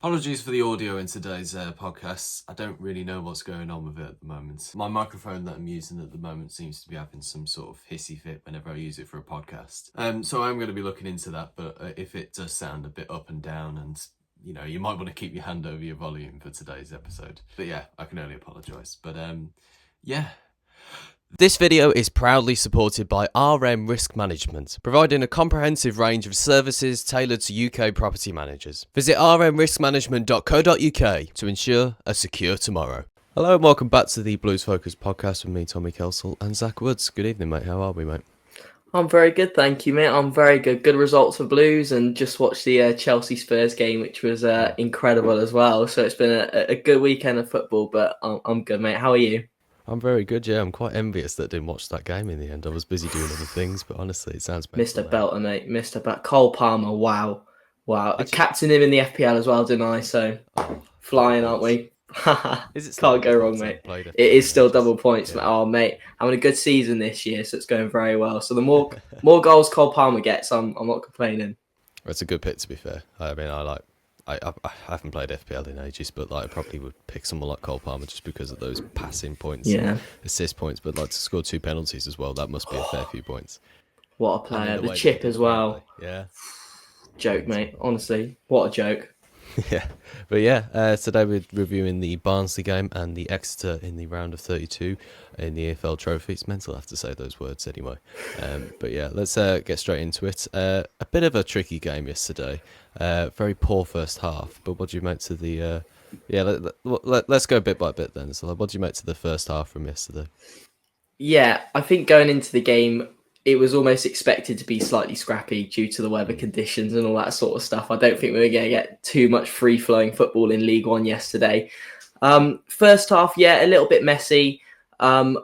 Apologies for the audio in today's podcast. I don't really know what's going on with it at the moment. My microphone that I'm using at the moment seems to be having some sort of hissy fit whenever I use it for a podcast. So I'm going to be looking into that, but if it does sound a bit up and down and you might want to keep your hand over your volume for today's episode. But yeah, I can only apologise. But yeah. This video is proudly supported by RM Risk Management, providing a comprehensive range of services tailored to UK property managers. Visit rmriskmanagement.co.uk to ensure a secure tomorrow. Hello and welcome back to the Blues Focus podcast with me, Tommy Kelsall, and Zach Woods. Good evening, mate. How are we, mate? I'm very good, thank you, mate. I'm very good. Good results for Blues, and just watched the Chelsea Spurs game, which was incredible as well. So it's been a good weekend of football, but I'm good, mate. How are you? I'm very good, yeah. I'm quite envious that I didn't watch that game in the end. I was busy doing other things, but honestly, it sounds mental. Mr. Belter, mate. Mr. Cole Palmer, wow. I captained him in the FPL as well, didn't I? So, flying, aren't we? Can't go wrong, mate. It is still double points. Yeah. Oh, mate, having a good season this year, so it's going very well. So the more goals Cole Palmer gets, I'm not complaining. It's a good pick, to be fair. I mean, I haven't played FPL in ages, but I probably would pick someone like Cole Palmer just because of those passing points, and assist points. But to score 2 penalties as well, that must be a fair few points. What a player! The chip as well. Yeah. Joke, mate. Honestly, what a joke. Yeah, but yeah, today we're reviewing the Barnsley game and the Exeter in the round of 32 in the EFL Trophy. It's mental I have to say those words anyway. But yeah, let's get straight into it. A bit of a tricky game yesterday. Very poor first half. But what do you make to the? Let's go bit by bit then. So, what do you make to the first half from yesterday? Yeah, I think going into the game, it was almost expected to be slightly scrappy due to the weather conditions and all that sort of stuff. I don't think we were going to get too much free-flowing football in League One yesterday. First half, yeah, a little bit messy. I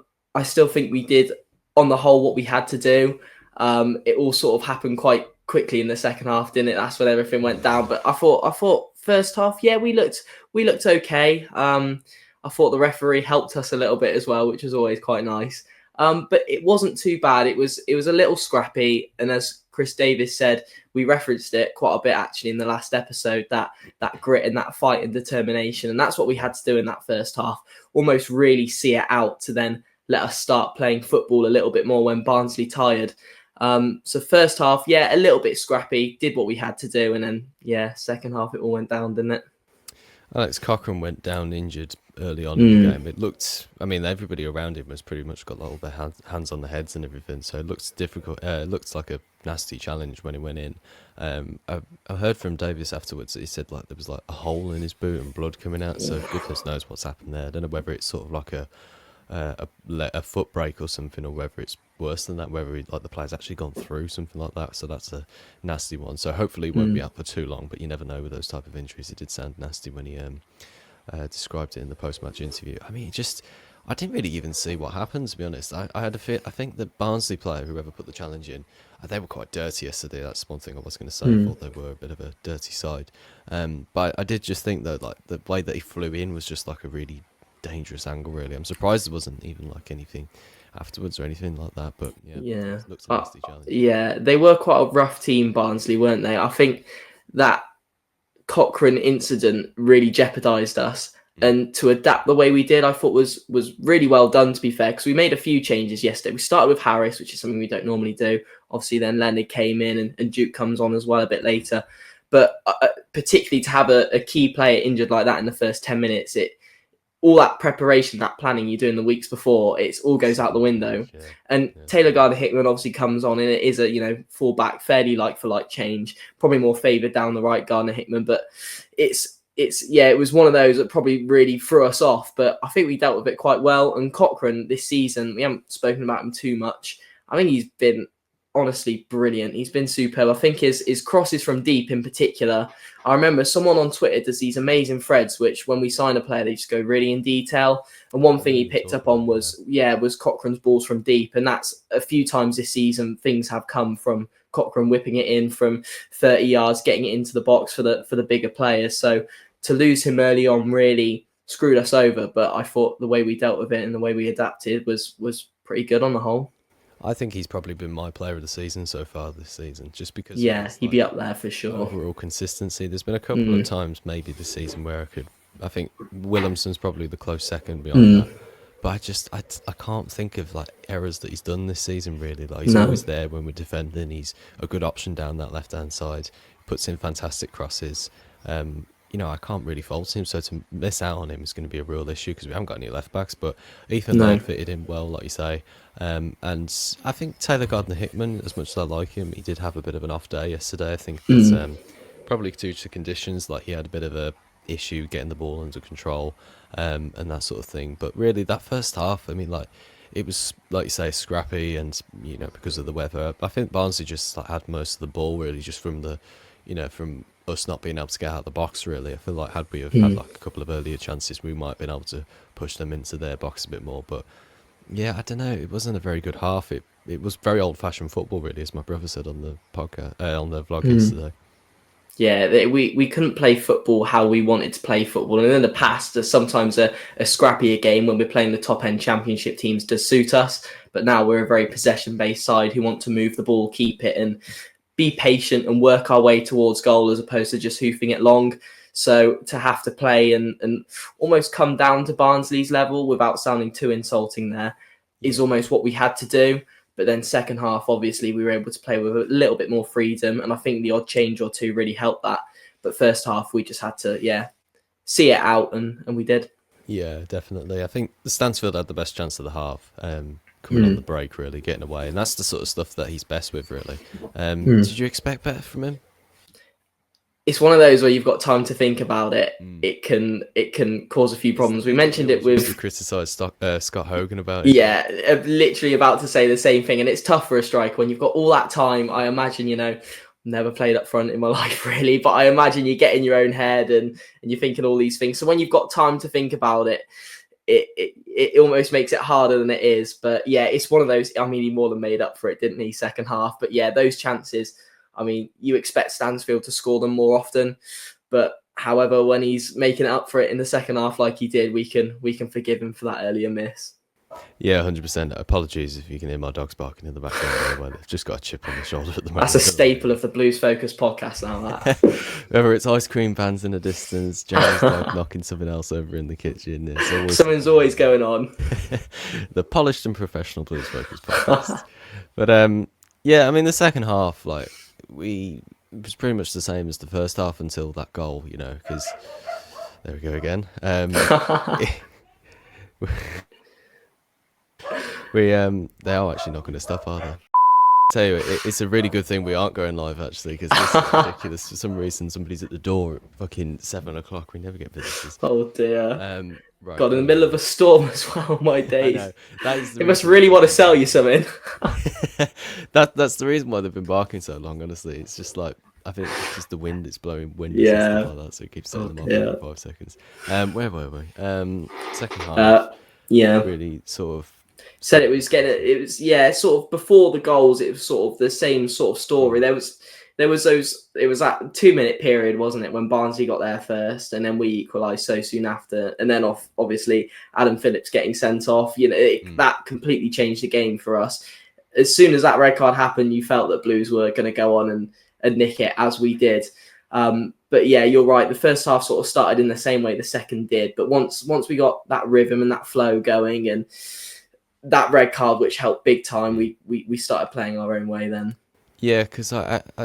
still think we did, on the whole, what we had to do. It all sort of happened quite quickly in the second half, didn't it? That's when everything went down. But I thought first half, yeah, we looked okay. I thought the referee helped us a little bit as well, which was always quite nice. But it wasn't too bad. It was a little scrappy, and as Chris Davis said, we referenced it quite a bit actually in the last episode, that grit and that fight and determination, and that's what we had to do in that first half. Almost really see it out to then let us start playing football a little bit more when Barnsley tired. So first half, yeah, a little bit scrappy, did what we had to do, and then second half it all went down, didn't it? Alex Cochrane went down injured early on in the game. It looked, everybody around him was pretty much got all their hands on their heads and everything, so it looked difficult. It looked like a nasty challenge when he went in. I heard from Davis afterwards that he said there was a hole in his boot and blood coming out, so goodness knows what's happened there. I don't know whether it's sort of like a foot break or something, or whether it's worse than that, whether the player's actually gone through something like that. So that's a nasty one. So hopefully he won't be out for too long, but you never know with those type of injuries. It did sound nasty when he described it in the post-match interview. I didn't really even see what happened, to be honest. I had a fear. I think the Barnsley player, whoever put the challenge in, they were quite dirty yesterday. That's one thing I was going to say. I thought they were a bit of a dirty side. But I did just think, though, the way that he flew in was just a really dangerous angle, really. I'm surprised there wasn't even anything afterwards or anything like that, but it looks a nasty challenge. Yeah, they were quite a rough team, Barnsley, weren't they? I think that Cochrane incident really jeopardised us, and to adapt the way we did, I thought was really well done, to be fair, because we made a few changes yesterday. We started with Harris, which is something we don't normally do. Obviously, then Leonard came in, and Duke comes on as well a bit later. But particularly to have a key player injured like that in the first 10 minutes, all that preparation, that planning you do in the weeks before, it all goes out the window. Taylor Gardner-Hickman obviously comes on, and it is a full-back, fairly like-for-like change, probably more favoured down the right, Gardner-Hickman, but it was one of those that probably really threw us off, but I think we dealt with it quite well. And Cochrane this season, we haven't spoken about him too much. I think he's been honestly brilliant. He's been superb. I think his crosses from deep in particular. I remember someone on Twitter does these amazing threads, which when we sign a player, they just go really in detail. And one thing he picked up on was Cochrane's balls from deep. And that's a few times this season, things have come from Cochrane whipping it in from 30 yards, getting it into the box for the bigger players. So to lose him early on really screwed us over. But I thought the way we dealt with it and the way we adapted was pretty good on the whole. I think he's probably been my player of the season so far this season, just because of Yeah, his he'd be up there for sure. overall consistency. There's been a couple of times maybe this season where I think Williamson's probably the close second beyond that. But I can't think of like errors that he's done this season really. Like he's always there when we're defending. He's a good option down that left hand side. Puts in fantastic crosses. I can't really fault him. So to miss out on him is going to be a real issue because we haven't got any left backs. But Ethan Laird fitted in well, like you say. And I think Taylor Gardner-Hickman, as much as I like him, he did have a bit of an off day yesterday. I think that's probably due to conditions. Like he had a bit of a issue getting the ball under control and that sort of thing. But really, that first half, I mean, like it was like you say, scrappy, and because of the weather. I think Barnsley just had most of the ball really, just from from us not being able to get out of the box. Really, I feel like had we have had like a couple of earlier chances, we might have been able to push them into their box a bit more. But yeah, I don't know. It wasn't a very good half. It was very old-fashioned football, really, as my brother said on the podcast, on the vlog yesterday. Yeah, we couldn't play football how we wanted to play football. And in the past, there's sometimes a scrappier game when we're playing the top-end championship teams does suit us. But now we're a very possession-based side who want to move the ball, keep it, and be patient and work our way towards goal as opposed to just hoofing it long. So to have to play and almost come down to Barnsley's level without sounding too insulting there is almost what we had to do. But then second half, obviously, we were able to play with a little bit more freedom. And I think the odd change or two really helped that. But first half, we just had to, see it out. And we did. Yeah, definitely. I think Stansfield had the best chance of the half, coming on the break, really, getting away. And that's the sort of stuff that he's best with, really. Did you expect better from him? It's one of those where you've got time to think about it. It can cause a few problems. We mentioned it with... You criticised Scott Hogan about it. Yeah, literally about to say the same thing. And it's tough for a striker when you've got all that time. I imagine, never played up front in my life, really. But I imagine you get in your own head and you're thinking all these things. So when you've got time to think about it, it almost makes it harder than it is. But yeah, it's one of those... I mean, he more than made up for it, didn't he, second half? But yeah, those chances... I mean, you expect Stansfield to score them more often, but however, when he's making it up for it in the second half like he did, we can forgive him for that earlier miss. Yeah, 100%. Apologies if you can hear my dogs barking in the background. Well, they've just got a chip on the shoulder at the moment. That's a staple of the Blues Focus podcast now, that. Whether it's ice cream vans in the distance, James dog knocking something else over in the kitchen. Something's always going on. The polished and professional Blues Focus podcast. But yeah, I mean, the second half, like, it was pretty much the same as the first half until that goal, because there we go again. They are actually not going to stop, are they? Tell you, it's a really good thing we aren't going live actually, because this is ridiculous. For some reason, somebody's at the door at fucking 7 o'clock. We never get visitors. Oh dear. Right. God, in the middle of a storm as well. My days. I know. That is they must really want to sell you something. That's the reason why they've been barking so long. Honestly, it's just like I think it's just the wind. It's blowing wind and stuff like that, so it keeps setting them off every 5 seconds. Where were we? Second half. Really sort of. Said it was sort of before the goals. It was sort of the same sort of story. There was it was that 2-minute period, wasn't it, when Barnsley got there first, and then we equalised so soon after, and then obviously Adam Phillips getting sent off. That completely changed the game for us. As soon as that red card happened, you felt that Blues were going to go on and nick it, as we did. But yeah, you're right. The first half sort of started in the same way the second did, but once we got that rhythm and that flow going, and that red card, which helped big time, we started playing our own way then. Yeah, because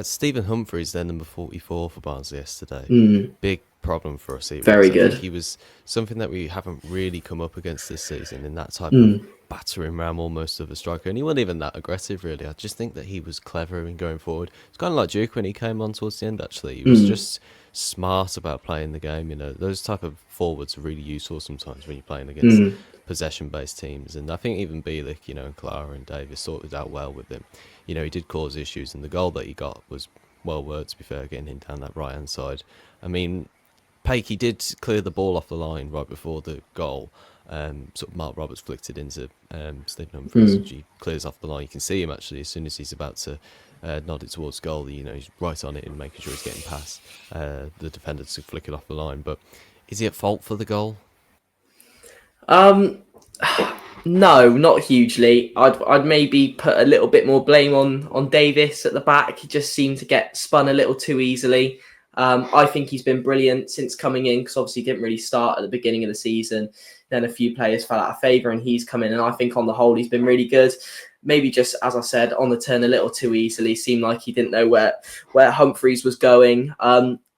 Stephen Humphreys, then number 44 for Barnsley yesterday. Big problem for us. Very good. I think he was something that we haven't really come up against this season, in that type of battering ram almost of a striker. And he wasn't even that aggressive, really. I just think that he was clever in going forward. It's kind of like Duke when he came on towards the end, actually. He was just smart about playing the game. Those type of forwards are really useful sometimes when you're playing against possession-based teams. And I think even Bielik, and Clara and Davis sorted out well with him. He did cause issues, and the goal that he got was well worked, to be fair, getting him down that right-hand side. I mean, Pakey did clear the ball off the line right before the goal. Sort of Mark Roberts flicked it into Stephen Humphreys, and he clears off the line. You can see him, actually, as soon as he's about to nod it towards goal. He's right on it and making sure he's getting past the defender to flick it off the line. But is he at fault for the goal? No, not hugely. I'd maybe put a little bit more blame on Davis at the back. He just seemed to get spun a little too easily. I think he's been brilliant since coming in, because obviously he didn't really start at the beginning of the season. Then a few players fell out of favour and he's come in, and I think on the whole he's been really good. Maybe just, as I said, on the turn a little too easily. Seemed like he didn't know where Humphreys was going.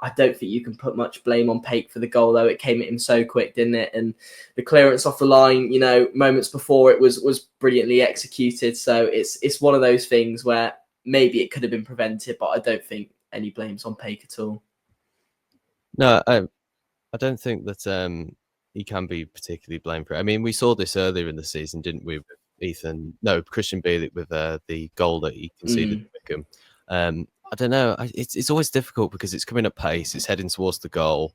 I don't think you can put much blame on Pake for the goal, though. It came at him so quick, didn't it? And the clearance off the line, moments before it was brilliantly executed. So it's one of those things where maybe it could have been prevented, but I don't think any blame's on Pake at all. No, I don't think that he can be particularly blamed for it. I mean, we saw this earlier in the season, didn't we? With Christian Bielik with the goal that he conceded to Wickham. I don't know. It's always difficult because it's coming at pace. It's heading towards the goal.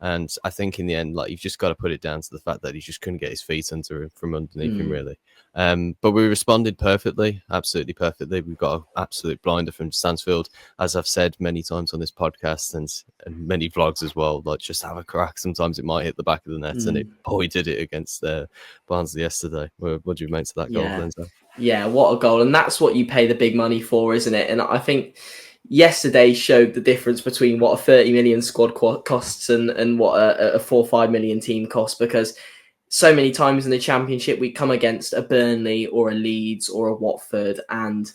And I think in the end, like, you've just got to put it down to the fact that he just couldn't get his feet from underneath him, really. But we responded perfectly, absolutely perfectly. We've got an absolute blinder from Stansfield, as I've said many times on this podcast and many vlogs as well. Like, just have a crack. Sometimes it might hit the back of the net, and he did it against Barnsley yesterday. What do you make to that goal, Lindsay? Yeah, what a goal. And that's what you pay the big money for, isn't it? And I think yesterday showed the difference between what a 30 million squad costs and what a 4 or 5 million team costs, because so many times in the Championship we come against a Burnley or a Leeds or a Watford and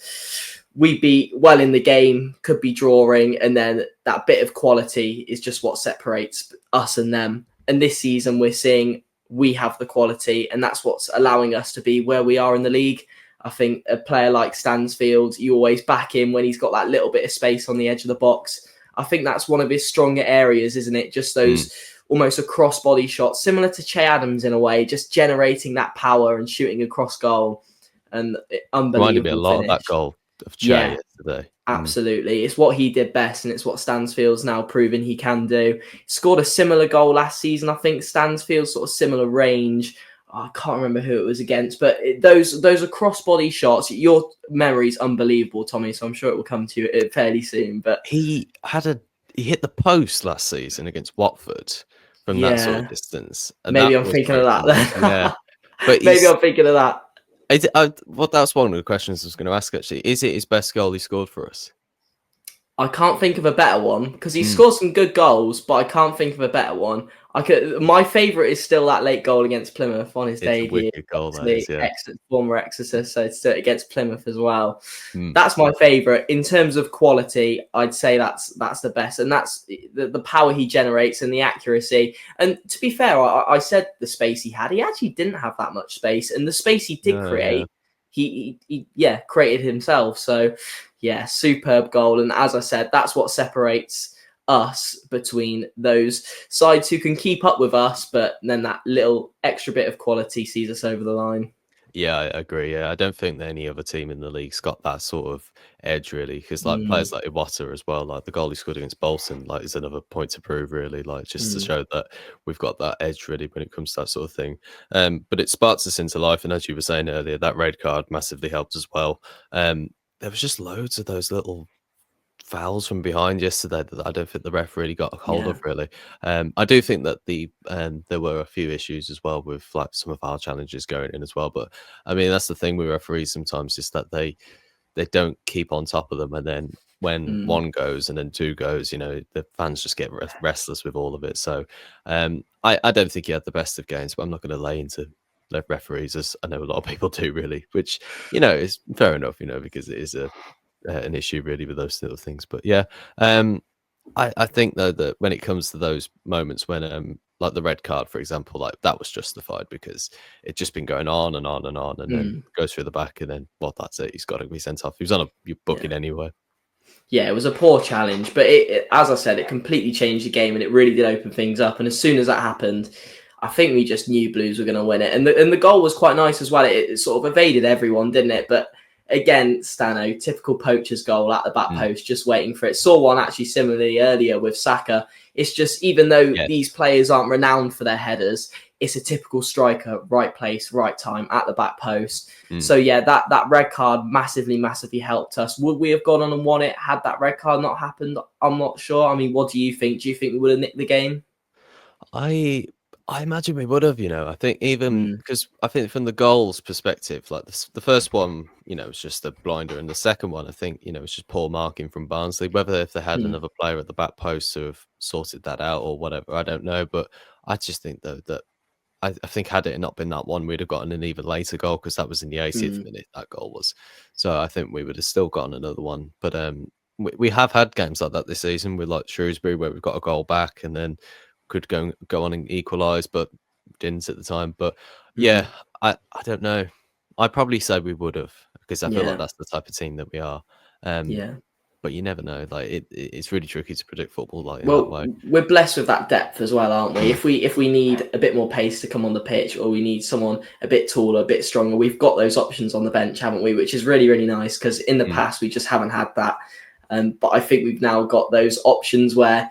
we'd be well in the game, could be drawing, and then that bit of quality is just what separates us and them. And this season we're seeing we have the quality, and that's what's allowing us to be where we are in the league. I think a player like Stansfield, you always back him when he's got that little bit of space on the edge of the box. I think that's one of his stronger areas, isn't it? Just those almost a cross-body shot, similar to Che Adams in a way, just generating that power and shooting across goal. And unbelievable Reminded me a lot finish. of that goal of Che yesterday. Absolutely. It's what he did best, and it's what Stansfield's now proven he can do. He scored a similar goal last season, I think. Stansfield, sort of similar range. I can't remember who it was against, but those are cross-body shots. Your memory's unbelievable, Tommy, so I'm sure it will come to you fairly soon. But he hit the post last season against Watford from that sort of distance. And maybe I'm thinking of that then. Yeah. But maybe I'm thinking of that. That's one of the questions I was going to ask, actually. Is it his best goal he scored for us? I can't think of a better one, because he scored some good goals, but I can't think of a better one. My favourite is still that late goal against Plymouth on his debut. A wicked goal, that is, yeah. Former Exeter, so it's against Plymouth as well. That's my favourite. In terms of quality, I'd say that's the best, and that's the power he generates and the accuracy. And to be fair, I said the space he had. He actually didn't have that much space, and the space he did create, he created himself. So yeah, superb goal. And as I said, that's what separates us between those sides who can keep up with us, but then that little extra bit of quality sees us over the line. Yeah, I agree. Yeah, I don't think that any other team in the league's got that sort of edge, really, because like players like Iwata as well, like the goal he scored against Bolton, like, is another point to prove, really, like, just to show that we've got that edge, really, when it comes to that sort of thing. But it sparks us into life, and as you were saying earlier, that red card massively helped as well. There was just loads of those little fouls from behind yesterday that I don't think the ref really got a hold of, really. I do think that there were a few issues as well with like some of our challenges going in as well. But I mean, that's the thing with referees sometimes, is that they don't keep on top of them, and then when one goes and then two goes, the fans just get restless with all of it. So I don't think he had the best of games, but I'm not going to lay into the referees, as I know a lot of people do, really, which is fair enough, because it is an issue, really, with those little things. But yeah, I think though that when it comes to those moments when like the red card, for example, like that was justified because it's just been going on and on and on, and then goes through the back, and then that's it. He's got to be sent off. He was on a booking anyway. Yeah, it was a poor challenge, but it, as I said, it completely changed the game, and it really did open things up. And as soon as that happened, I think we just knew Blues were going to win it. And the goal was quite nice as well. It sort of evaded everyone, didn't it? But again, Stano, typical poacher's goal at the back post, just waiting for it. Saw one actually similarly earlier with Saka. It's just, even though these players aren't renowned for their headers, it's a typical striker, right place, right time at the back post. So yeah, that red card massively helped us. Would we have gone on and won it had that red card not happened? I'm not sure. I mean, what do you think? Do you think we would have nicked the game? I imagine we would have, you know. I think even Mm, because I think from the goals perspective, like the first one, you know, was just a blinder, and the second one, I think, you know, it's just poor marking from Barnsley. Whether if they had mm, another player at the back post to have sorted that out or whatever, I don't know. But I just think though that I think had it not been that one, we'd have gotten an even later goal because that was in the 80th mm, minute. That goal was, so I think we would have still gotten another one. But we have had games like that this season with like Shrewsbury where we've got a goal back and then could go on and equalise, but didn't at the time. But yeah, mm. I don't know. I'd probably say we would have because I feel like Yeah, that's the type of team that we are. Um, yeah. but you never know. Like it's really tricky to predict football like in that Well, way. we're blessed with that depth as well, aren't we? Mm, If we need a bit more pace to come on the pitch, or we need someone a bit taller, a bit stronger, we've got those options on the bench, haven't we? Which is really, really nice because in the mm. past we just haven't had that. But I think we've now got those options where,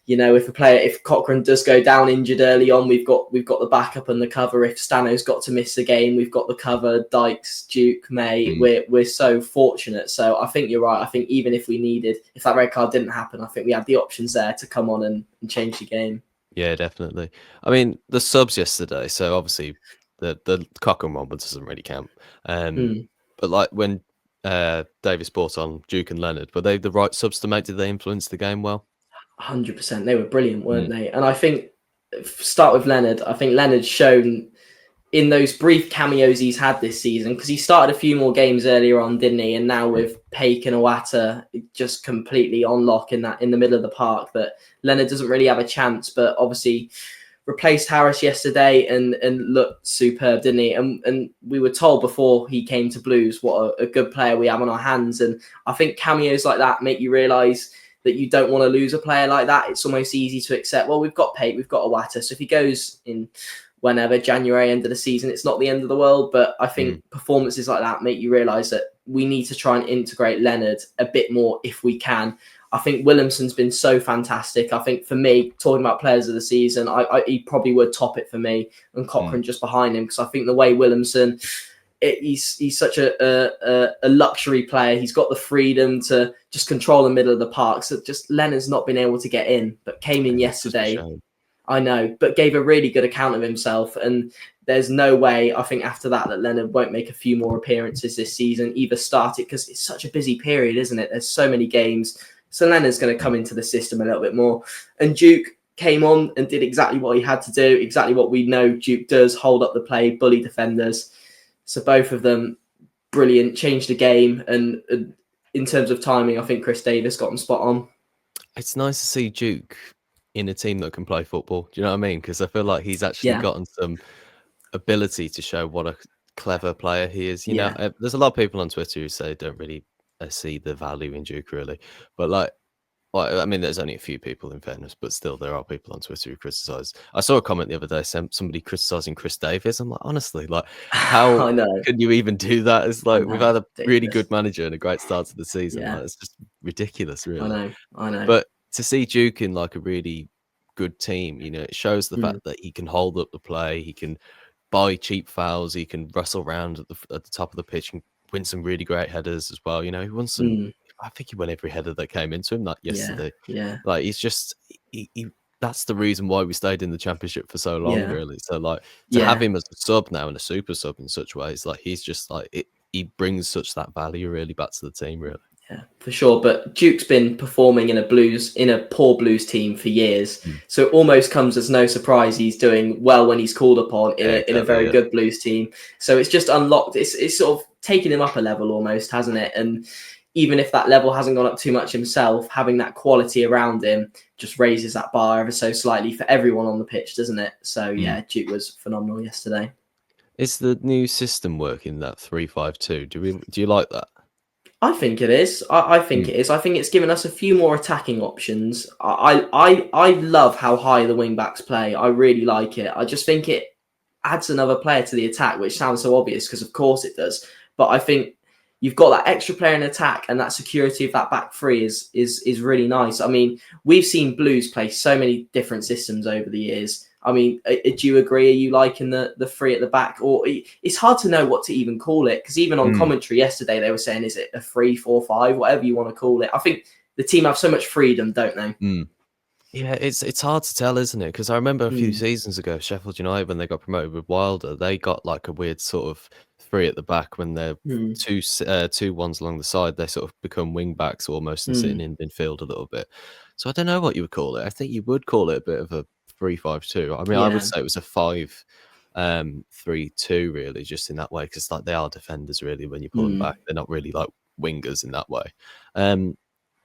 you know, if Cochrane does go down injured early on, we've got the backup and the cover. If Stano's got to miss a game, we've got the cover. Dykes, Duke, May, Mm. we're so fortunate. So I think you're right. I think even if that red card didn't happen, I think we had the options there to come on and change the game. Yeah, definitely. I mean, the subs yesterday, so obviously the Cochrane one doesn't really count. Um, Mm, but like when Davis brought on Duke and Leonard, were they the right subs to make? Did they influence the game well? 100%. They were brilliant, weren't Mm, they? And I think start with Leonard. I think Leonard's shown in those brief cameos he's had this season, because he started a few more games earlier on, didn't he? And now mm, with Paik and Iwata just completely on lock in the middle of the park, that Leonard doesn't really have a chance. But obviously replaced Harris yesterday and looked superb, didn't he? And we were told before he came to Blues what a good player we have on our hands. And I think cameos like that make you realise that you don't want to lose a player like that. It's almost easy to accept. Well, we've got Paik, we've got Iwata, so if he goes in whenever, January, end of the season, it's not the end of the world. But I mm. think performances like that make you realise that we need to try and integrate Leonard a bit more if we can. I think Williamson's been so fantastic. I think for me, talking about players of the season, he probably would top it for me, and Cochrane just behind him, because I think the way Williamson, he's such a luxury player. He's got the freedom to just control the middle of the park. So just Leonard's not been able to get in, but came in Yeah, it's such a yesterday. shame. I know, but gave a really good account of himself. And there's no way, I think, after that Leonard won't make a few more appearances this season, either start it, because it's such a busy period, isn't it? There's so many games. So Leonard's going to come into the system a little bit more. And Duke came on and did exactly what he had to do, exactly what we know Duke does: hold up the play, bully defenders. So both of them, brilliant, changed the game. And in terms of timing, I think Chris Davis got them spot on. It's nice to see Duke in a team that can play football. Do you know what I mean? Because I feel like he's actually Yeah, gotten some ability to show what a clever player he is. You know, yeah. there's a lot of people on Twitter who say don't really see the value in Duke really, but like. Well, I mean, there's only a few people in fairness, but still, there are people on Twitter who criticise. I saw a comment the other day, somebody criticising Chris Davis. I'm like, honestly, like, how I know. can you even do that? It's I like we've know. had a really Ridiculous. good manager and a great start to the season. Yeah, Like, it's just ridiculous, I really. know. I know. But to see Duke in like a really good team, you know, it shows the Mm, fact that he can hold up the play, he can buy cheap fouls, he can wrestle around at the top of the pitch and win some really great headers as well. You know, he won some. mm, I think he won every header that came into him like yeah, yesterday. yeah, Like he's just he that's the reason why we stayed in the championship for so long, yeah, really. So like to have yeah, him as a sub now and a super sub in such ways, like he's just like he brings such that value really back to the team, really. yeah, for sure. But Duke's been performing in a poor Blues team for years, Mm. so it almost comes as no surprise he's doing well when he's called upon Yeah, in a exactly. very Yeah. good Blues team. So it's just unlocked. It's sort of taken him up a level almost, hasn't it? And even if that level hasn't gone up too much himself, having that quality around him just raises that bar ever so slightly for everyone on the pitch, doesn't it? So Mm. yeah, Duke was phenomenal yesterday. Is the new system working, that 3-5-2? Do you like that? I think it is. I think Mm. it is. I think it's given us a few more attacking options. I love how high the wing backs play. I really like it. I just think it adds another player to the attack, which sounds so obvious because of course it does. But I think you've got that extra player in attack, and that security of that back three is really nice. I mean, we've seen Blues play so many different systems over the years. I mean, do you agree? Are you liking the three at the back? Or it's hard to know what to even call it, because even on Mm. commentary yesterday, they were saying, is it a 3-4-5, whatever you want to call it? I think the team have so much freedom, don't they? Mm. Yeah, it's hard to tell, isn't it? Because I remember a few Mm, seasons ago, Sheffield United, when they got promoted with Wilder, they got like a weird sort of three at the back when they're mm, two ones along the side. They sort of become wing backs almost and sitting mm. in midfield a little bit. So I don't know what you would call it. I think you would call it a bit of a 3-5-2. I mean, I would Yeah. say it was a 5-3-2 really, just in that way, because like they are defenders really when you pull them back. Mm, They're not really like wingers in that way. Um,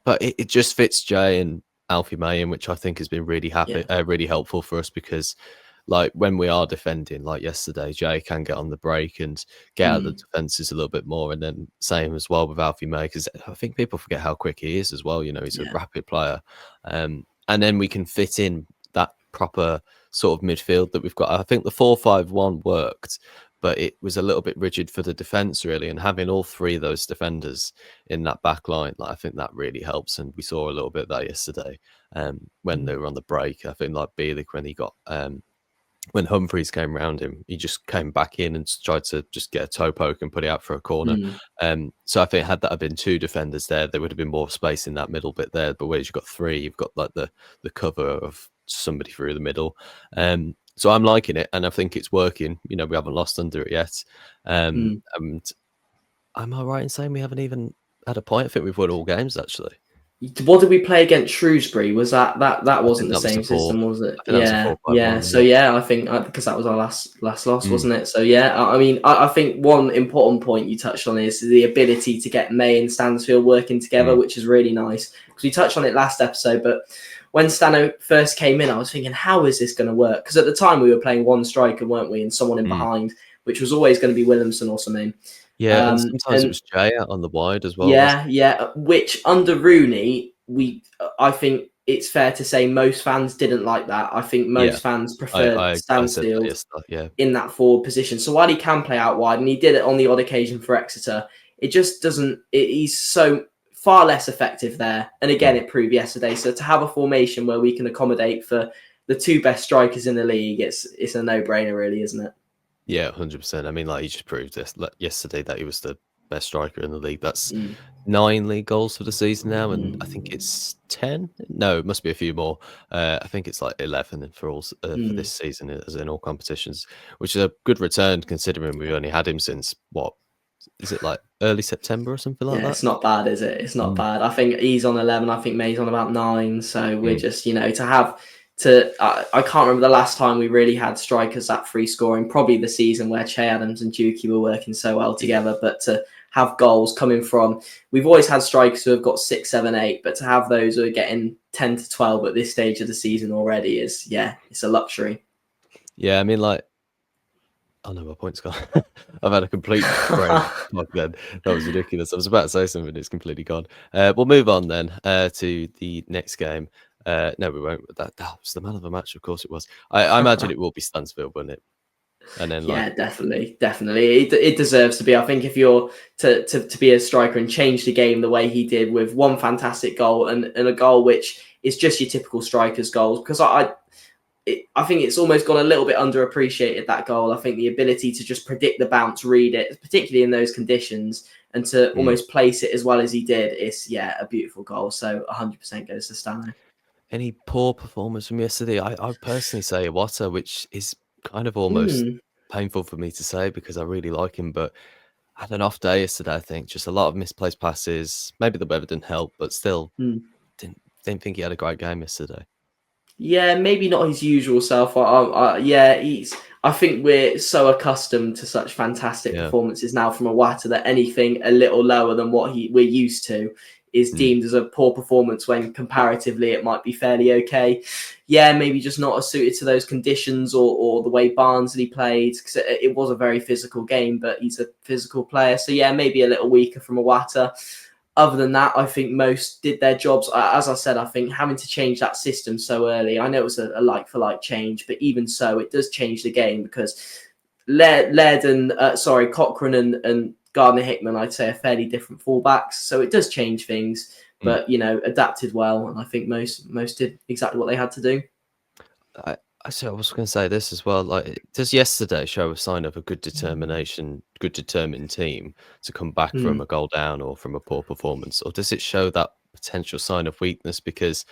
but it just fits Jay and Alfie May in, which I think has been yeah. really helpful for us because, like, when we are defending, like yesterday, Jay can get on the break and get out the Mm, defences a little bit more. And then same as well with Alfie May, because I think people forget how quick he is as well. You know, he's a yeah. rapid player. And then we can fit in that proper sort of midfield that we've got. I think the 4-5-1 worked, but it was a little bit rigid for the defence, really. And having all three of those defenders in that back line, like, I think that really helps. And we saw a little bit of that yesterday when Mm, they were on the break. I think like Bielik, when he got when Humphreys came round him, he just came back in and tried to just get a toe poke and put it out for a corner. mm, So I think had that have been two defenders there would have been more space in that middle bit there. But whereas you've got three, you've got like the cover of somebody through the middle. So I'm liking it, and I think it's working. You know, we haven't lost under it yet. mm. And am I right in saying we haven't even had a point? I think we've won all games actually. What did we play against Shrewsbury? Was that I think wasn't the that was a same four. system, was it? I think that was a Yeah, yeah. 4-5-1. So yeah, I think because that was our last loss, Mm, wasn't it? So yeah, I mean, I think one important point you touched on is the ability to get May and Stansfield working together, mm, which is really nice because we touched on it last episode. But when Stano first came in, I was thinking, how is this going to work? Because at the time we were playing one striker, weren't we, and someone in mm. behind, which was always going to be Williamson or something. Yeah, and sometimes it And was Jay out on the wide as well, wasn't yeah, yeah. Which under Rooney, I think it's fair to say most fans didn't like that. I think it? Yeah, most fans preferred I said that Stansfield yesterday. Yeah, in that forward position. So while he can play out wide, and he did it on the odd occasion for Exeter, it just doesn't. He's so far less effective there. And again, mm. it proved yesterday. So to have a formation where we can accommodate for the two best strikers in the league, it's a no-brainer, really, isn't it? Yeah, 100%. I mean, like he just proved this yesterday that he was the best striker in the league. That's Mm, 9 league goals for the season now, and I think mm, it's 10. No, it must be a few more. I think it's like 11 for all for this mm. season, as in all competitions, which is a good return considering we've only had him since what is it like early September or something like Yeah, that. it's not bad, is it? It's not Mm, bad. I think he's on 11. I think May's on about 9. So we're mm. just, to have to. I can't remember the last time we really had strikers that free scoring. Probably the season where Che Adams and Juki were working so well together. But to have goals coming from, we've always had strikers who have got 6, 7, 8. But to have those who are getting 10 to 12 at this stage of the season already is, yeah, it's a luxury. Yeah, I mean, like. Oh no, my point's gone. I've had a complete brain fog then. That was ridiculous. I was about to say something, it's completely gone. We'll move on then to the next game. No, we won't. That was the man of the match, of course it was. I imagine it will be Stansfield, won't it? And then like, Yeah, definitely. It deserves to be. I think if you're to be a striker and change the game the way he did with one fantastic goal and a goal which is just your typical striker's goals, because I think it's almost gone a little bit underappreciated, that goal. I think the ability to just predict the bounce, read it, particularly in those conditions, and to mm, almost place it as well as he did, is a beautiful goal. So 100% goes to Stano. any poor performance from yesterday? I personally say Iwata, which is kind of almost Mm, painful for me to say because I really like him, but had an off day yesterday. I think just a lot of misplaced passes. Maybe the weather didn't help, but still mm. didn't think he had a great game yesterday. Yeah, maybe not his usual self. Yeah, he's. I think we're so accustomed to such fantastic Yeah. performances now from Iwata that anything a little lower than what we're used to is Mm. deemed as a poor performance when comparatively it might be fairly okay. Yeah, maybe just not as suited to those conditions or the way Barnsley played, because it was a very physical game, but he's a physical player. So yeah, maybe a little weaker from Iwata. Other than that, I think most did their jobs. As I said, I think having to change that system so early, I know it was a like for like change, but even so, it does change the game because Laird and Cochrane and Gardner Hickman, I'd say, are fairly different fullbacks. So it does change things, Mm. but adapted well, and I think most did exactly what they had to do. I was going to say this as well. Like, does yesterday show a sign of a good determination, good determined team to come back from Mm, a goal down or from a poor performance, or does it show that potential sign of weakness? Because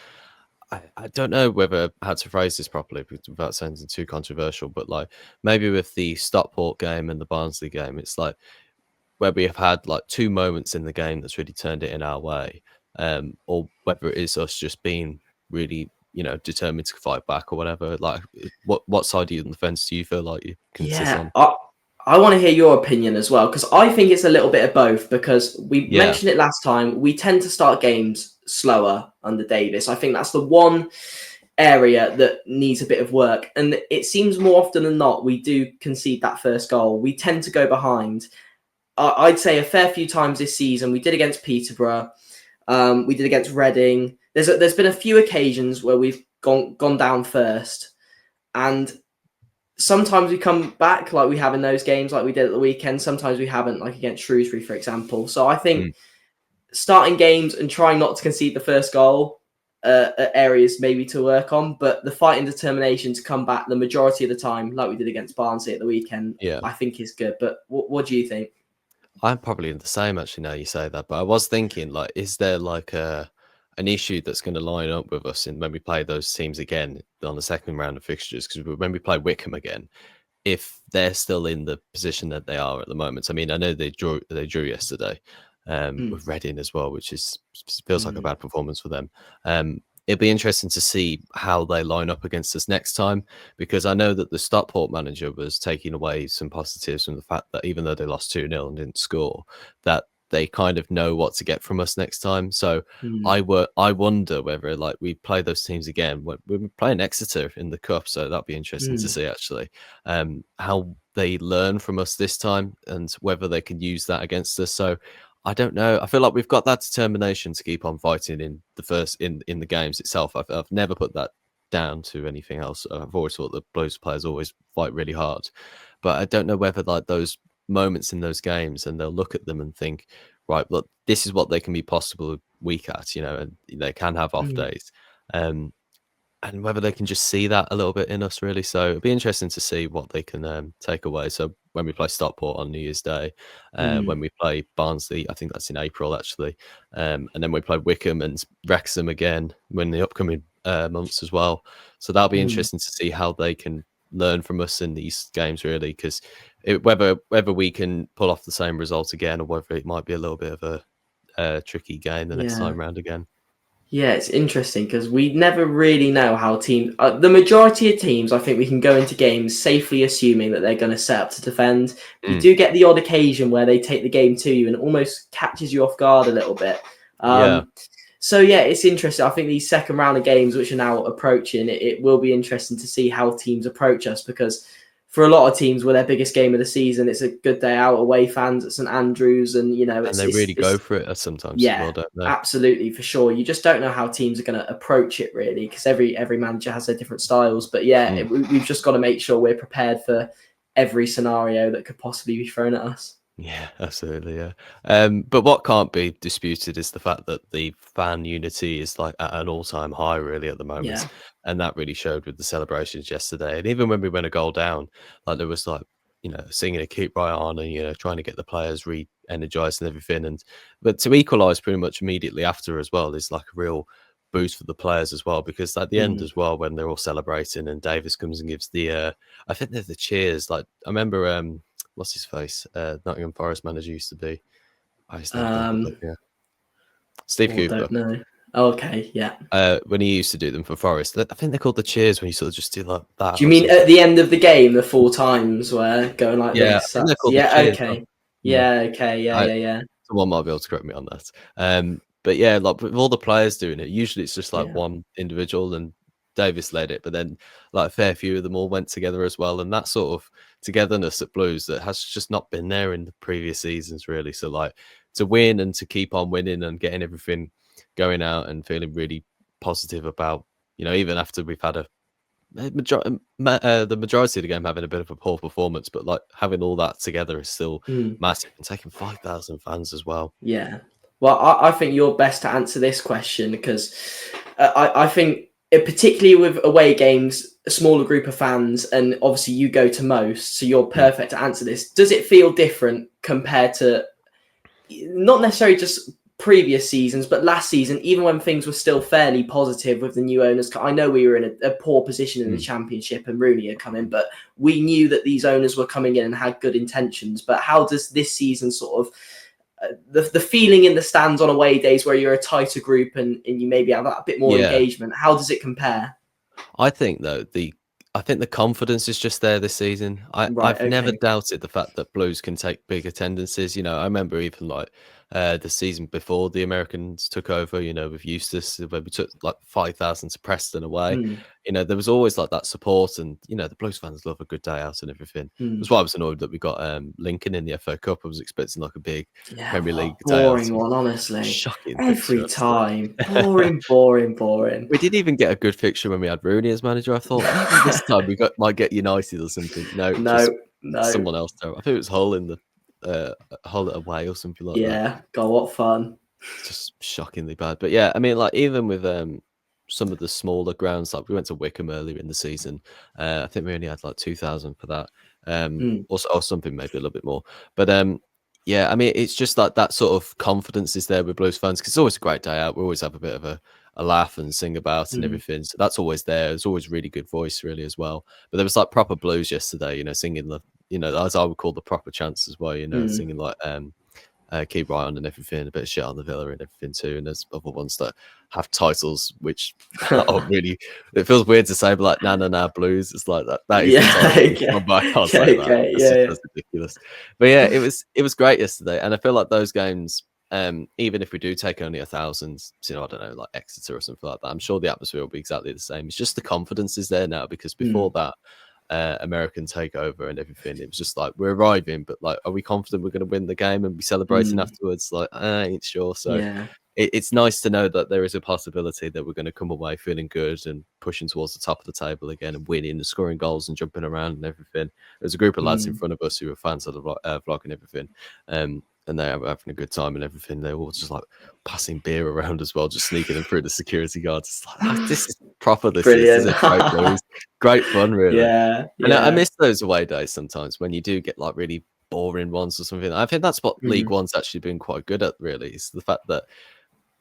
I don't know whether how to phrase this properly without sounding too controversial, but like maybe with the Stockport game and the Barnsley game, it's like where we have had like two moments in the game that's really turned it in our way, or whether it is us just being really, determined to fight back or whatever. Like, what side of the fence do you feel like you can sit Yeah, on? I want to hear your opinion as well, because I think it's a little bit of both, because we Yeah, mentioned it last time. We tend to start games slower under Davis. I think that's the one area that needs a bit of work. And it seems more often than not, we do concede that first goal. We tend to go behind. I'd say a fair few times this season. We did against Peterborough. We did against Reading. There's been a few occasions where we've gone down first. And sometimes we come back like we have in those games, like we did at the weekend. Sometimes we haven't, like against Shrewsbury, for example. So I think starting games and trying not to concede the first goal are areas maybe to work on. But the fight and determination to come back the majority of the time, like we did against Barnsley at the weekend, yeah. I think is good. But what do you think? I'm probably the same actually now you say that, but I was thinking like, is there like an issue that's going to line up with us when we play those teams again on the second round of fixtures? Because when we play Wickham again, if they're still in the position that they are at the moment, I mean, I know they drew yesterday with Reading as well, which feels like a bad performance for them. It'd be interesting to see how they line up against us next time, because I know that the Stockport manager was taking away some positives from the fact that even though they lost 2-0 and didn't score, that they kind of know what to get from us next time. So I wonder whether like we play those teams again. We're playing Exeter in the cup, so that'd be interesting to see actually how they learn from us this time and whether they can use that against us. So I don't know. I feel like we've got that determination to keep on fighting in the games itself. I've never put that down to anything else. I've always thought that Blues players always fight really hard, but I don't know whether like those moments in those games and they'll look at them and think, right, look, this is what they can be possible weak at, and they can have off days. And whether they can just see that a little bit in us, really. So it'll be interesting to see what they can take away. So when we play Stockport on New Year's Day, when we play Barnsley, I think that's in April, actually. And then we play Wickham and Wrexham again in the upcoming months as well. So that'll be interesting to see how they can learn from us in these games, really, because whether we can pull off the same result again or whether it might be a little bit of a tricky game the next time round again. Yeah, it's interesting because we never really know how teams. The majority of teams, I think we can go into games safely assuming that they're going to set up to defend. You do get the odd occasion where they take the game to you and almost catches you off guard a little bit. So yeah, it's interesting. I think these second round of games, which are now approaching, it will be interesting to see how teams approach us, because for a lot of teams, with their biggest game of the season, it's a good day out, away fans at St Andrews, and they really go for it sometimes. Yeah, as well, don't they? absolutely, for sure. You just don't know how teams are going to approach it, really, because every manager has their different styles. But yeah, we've just got to make sure we're prepared for every scenario that could possibly be thrown at us. Yeah, absolutely. Yeah. But what can't be disputed is the fact that the fan unity is like at an all-time high, really, at the moment. Yeah. And that really showed with the celebrations yesterday. And even when we went a goal down, like there was like, singing a keep right on and, trying to get the players re-energized and everything. But to equalise pretty much immediately after as well is like a real boost for the players as well, because at the end as well, when they're all celebrating and Davis comes and gives the, I think they're the cheers. Like I remember, what's his face? Nottingham Forest manager used to be. Steve Cooper. Don't know. Okay, yeah. When he used to do them for Forest, I think they're called the cheers when you sort of just do like that. Do you mean at the end of the game, the 4 times where going like this? I think they're called the cheers. Okay. Yeah, okay, yeah. Someone might be able to correct me on that. But yeah, like with all the players doing it, usually it's just like one individual, and Davis led it, but then like a fair few of them all went together as well, and that sort of togetherness at Blues that has just not been there in the previous seasons, really. So like to win and to keep on winning and getting everything going out and feeling really positive about, even after we've had the majority of the game having a bit of a poor performance, but like having all that together is still massive, and taking 5,000 fans as well. Yeah. Well, I think you're best to answer this question, because I think particularly with away games, a smaller group of fans, and obviously you go to most, so you're perfect to answer this. Does it feel different compared to not necessarily just previous seasons, but last season, even when things were still fairly positive with the new owners, I know we were in a poor position in the Championship and Rooney had come in, but we knew that these owners were coming in and had good intentions. But how does this season sort of the feeling in the stands on away days where you're a tighter group and you maybe have a bit more engagement, how does it compare? I think though I think the confidence is just there this season. I've never doubted the fact that Blues can take big attendances. You know, I remember even like the season before the Americans took over, you know, with Eustace, where we took like 5,000 to Preston away. You know, there was always like that support, and you know, the Blues fans love a good day out and everything. That's why I was annoyed that we got Lincoln in the FA Cup. I was expecting like a big Premier League day out. Boring one, honestly. Shocking Every fixture, time. Boring. We didn't even get a good fixture when we had Rooney as manager. I thought maybe this time might get United or something. No, just someone else. I think it was Hull in the Hull away or something like that. Yeah, God, what fun! Just shockingly bad. But yeah, I mean, like even with some of the smaller grounds, like we went to Wickham earlier in the season. I think we only had like 2,000 for that, or something maybe a little bit more. But yeah, I mean, it's just like that sort of confidence is there with Blues fans because it's always a great day out. We always have a bit of a laugh and sing about and everything. So that's always there. There's always really good voice, really, as well. But there was like proper blues yesterday, you know, singing the, you know, as I would call the proper chants as well, you know, singing like Keep Right On and everything, a bit of shit on the Villa and everything too. And there's other ones that have titles which are really, it feels weird to say, but like Na Na Na Blues. It's like that. That is the title. But I can't say that. That's ridiculous. But yeah, it was great yesterday. And I feel like those games, even if we do take only 1,000, you know, I don't know, like Exeter or something like that, I'm sure the atmosphere will be exactly the same. It's just the confidence is there now because before that, American takeover and everything, it was just like we're arriving, but like, are we confident we're going to win the game and be celebrating afterwards? Like, I ain't sure. So it's nice to know that there is a possibility that we're going to come away feeling good and pushing towards the top of the table again and winning and scoring goals and jumping around and everything. There's a group of lads in front of us who are fans of the vlog and everything. And they're having a good time and everything. They're all just like passing beer around as well, just sneaking them through the security guards. It's like, oh, this is proper. This is a great blues. Great fun, really. Yeah. And I miss those away days sometimes when you do get like really boring ones or something. I think that's what League One's actually been quite good at, really. It's the fact that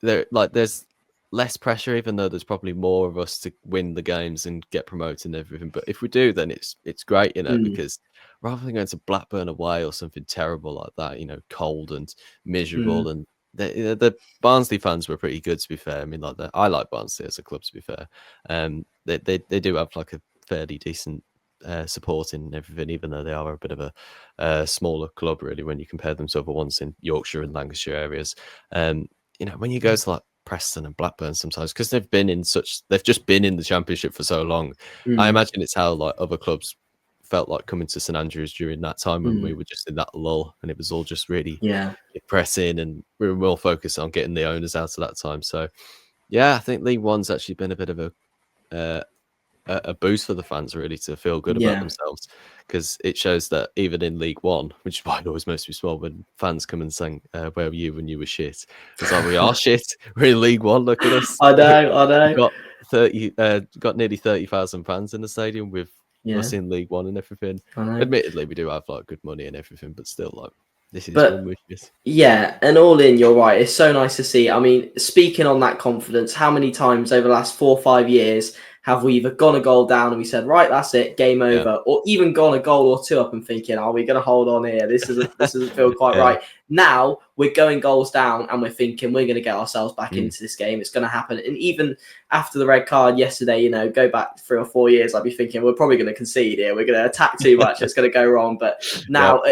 there's less pressure, even though there's probably more of us to win the games and get promoted and everything. But if we do, then it's great, you know, because rather than going to Blackburn away or something terrible like that, you know, cold and miserable, and the Barnsley fans were pretty good, to be fair. I mean, like I like Barnsley as a club, to be fair. They do have like a fairly decent supporting and everything, even though they are a bit of a smaller club, really, when you compare them to other ones in Yorkshire and Lancashire areas. You know, when you go to like Preston and Blackburn sometimes, because they've just been in the Championship for so long. I imagine it's how like other clubs felt like coming to St Andrews during that time when we were just in that lull and it was all just really depressing and we were more focused on getting the owners out of that time. So yeah, I think League One's actually been a bit of a boost for the fans, really, to feel good about themselves, because it shows that even in League One, which is why it always makes me small when fans come and sing where were you when you were shit, it's like we are shit, we're in League One, look at us. I know. We got nearly 30,000 fans in the stadium with us in League One and everything. Admittedly, we do have like good money and everything, but still, like, this is when we're shit. Yeah, and all in, you're right, it's so nice to see. I mean, speaking on that confidence, how many times over the last 4 or 5 years have we either gone a goal down and we said, right, that's it, game over, or even gone a goal or two up and thinking, are we going to hold on here? This doesn't feel quite right. Now we're going goals down and we're thinking we're going to get ourselves back into this game. It's going to happen. And even after the red card yesterday, you know, go back 3 or 4 years, I'd be thinking we're probably going to concede here. We're going to attack too much. It's going to go wrong. But now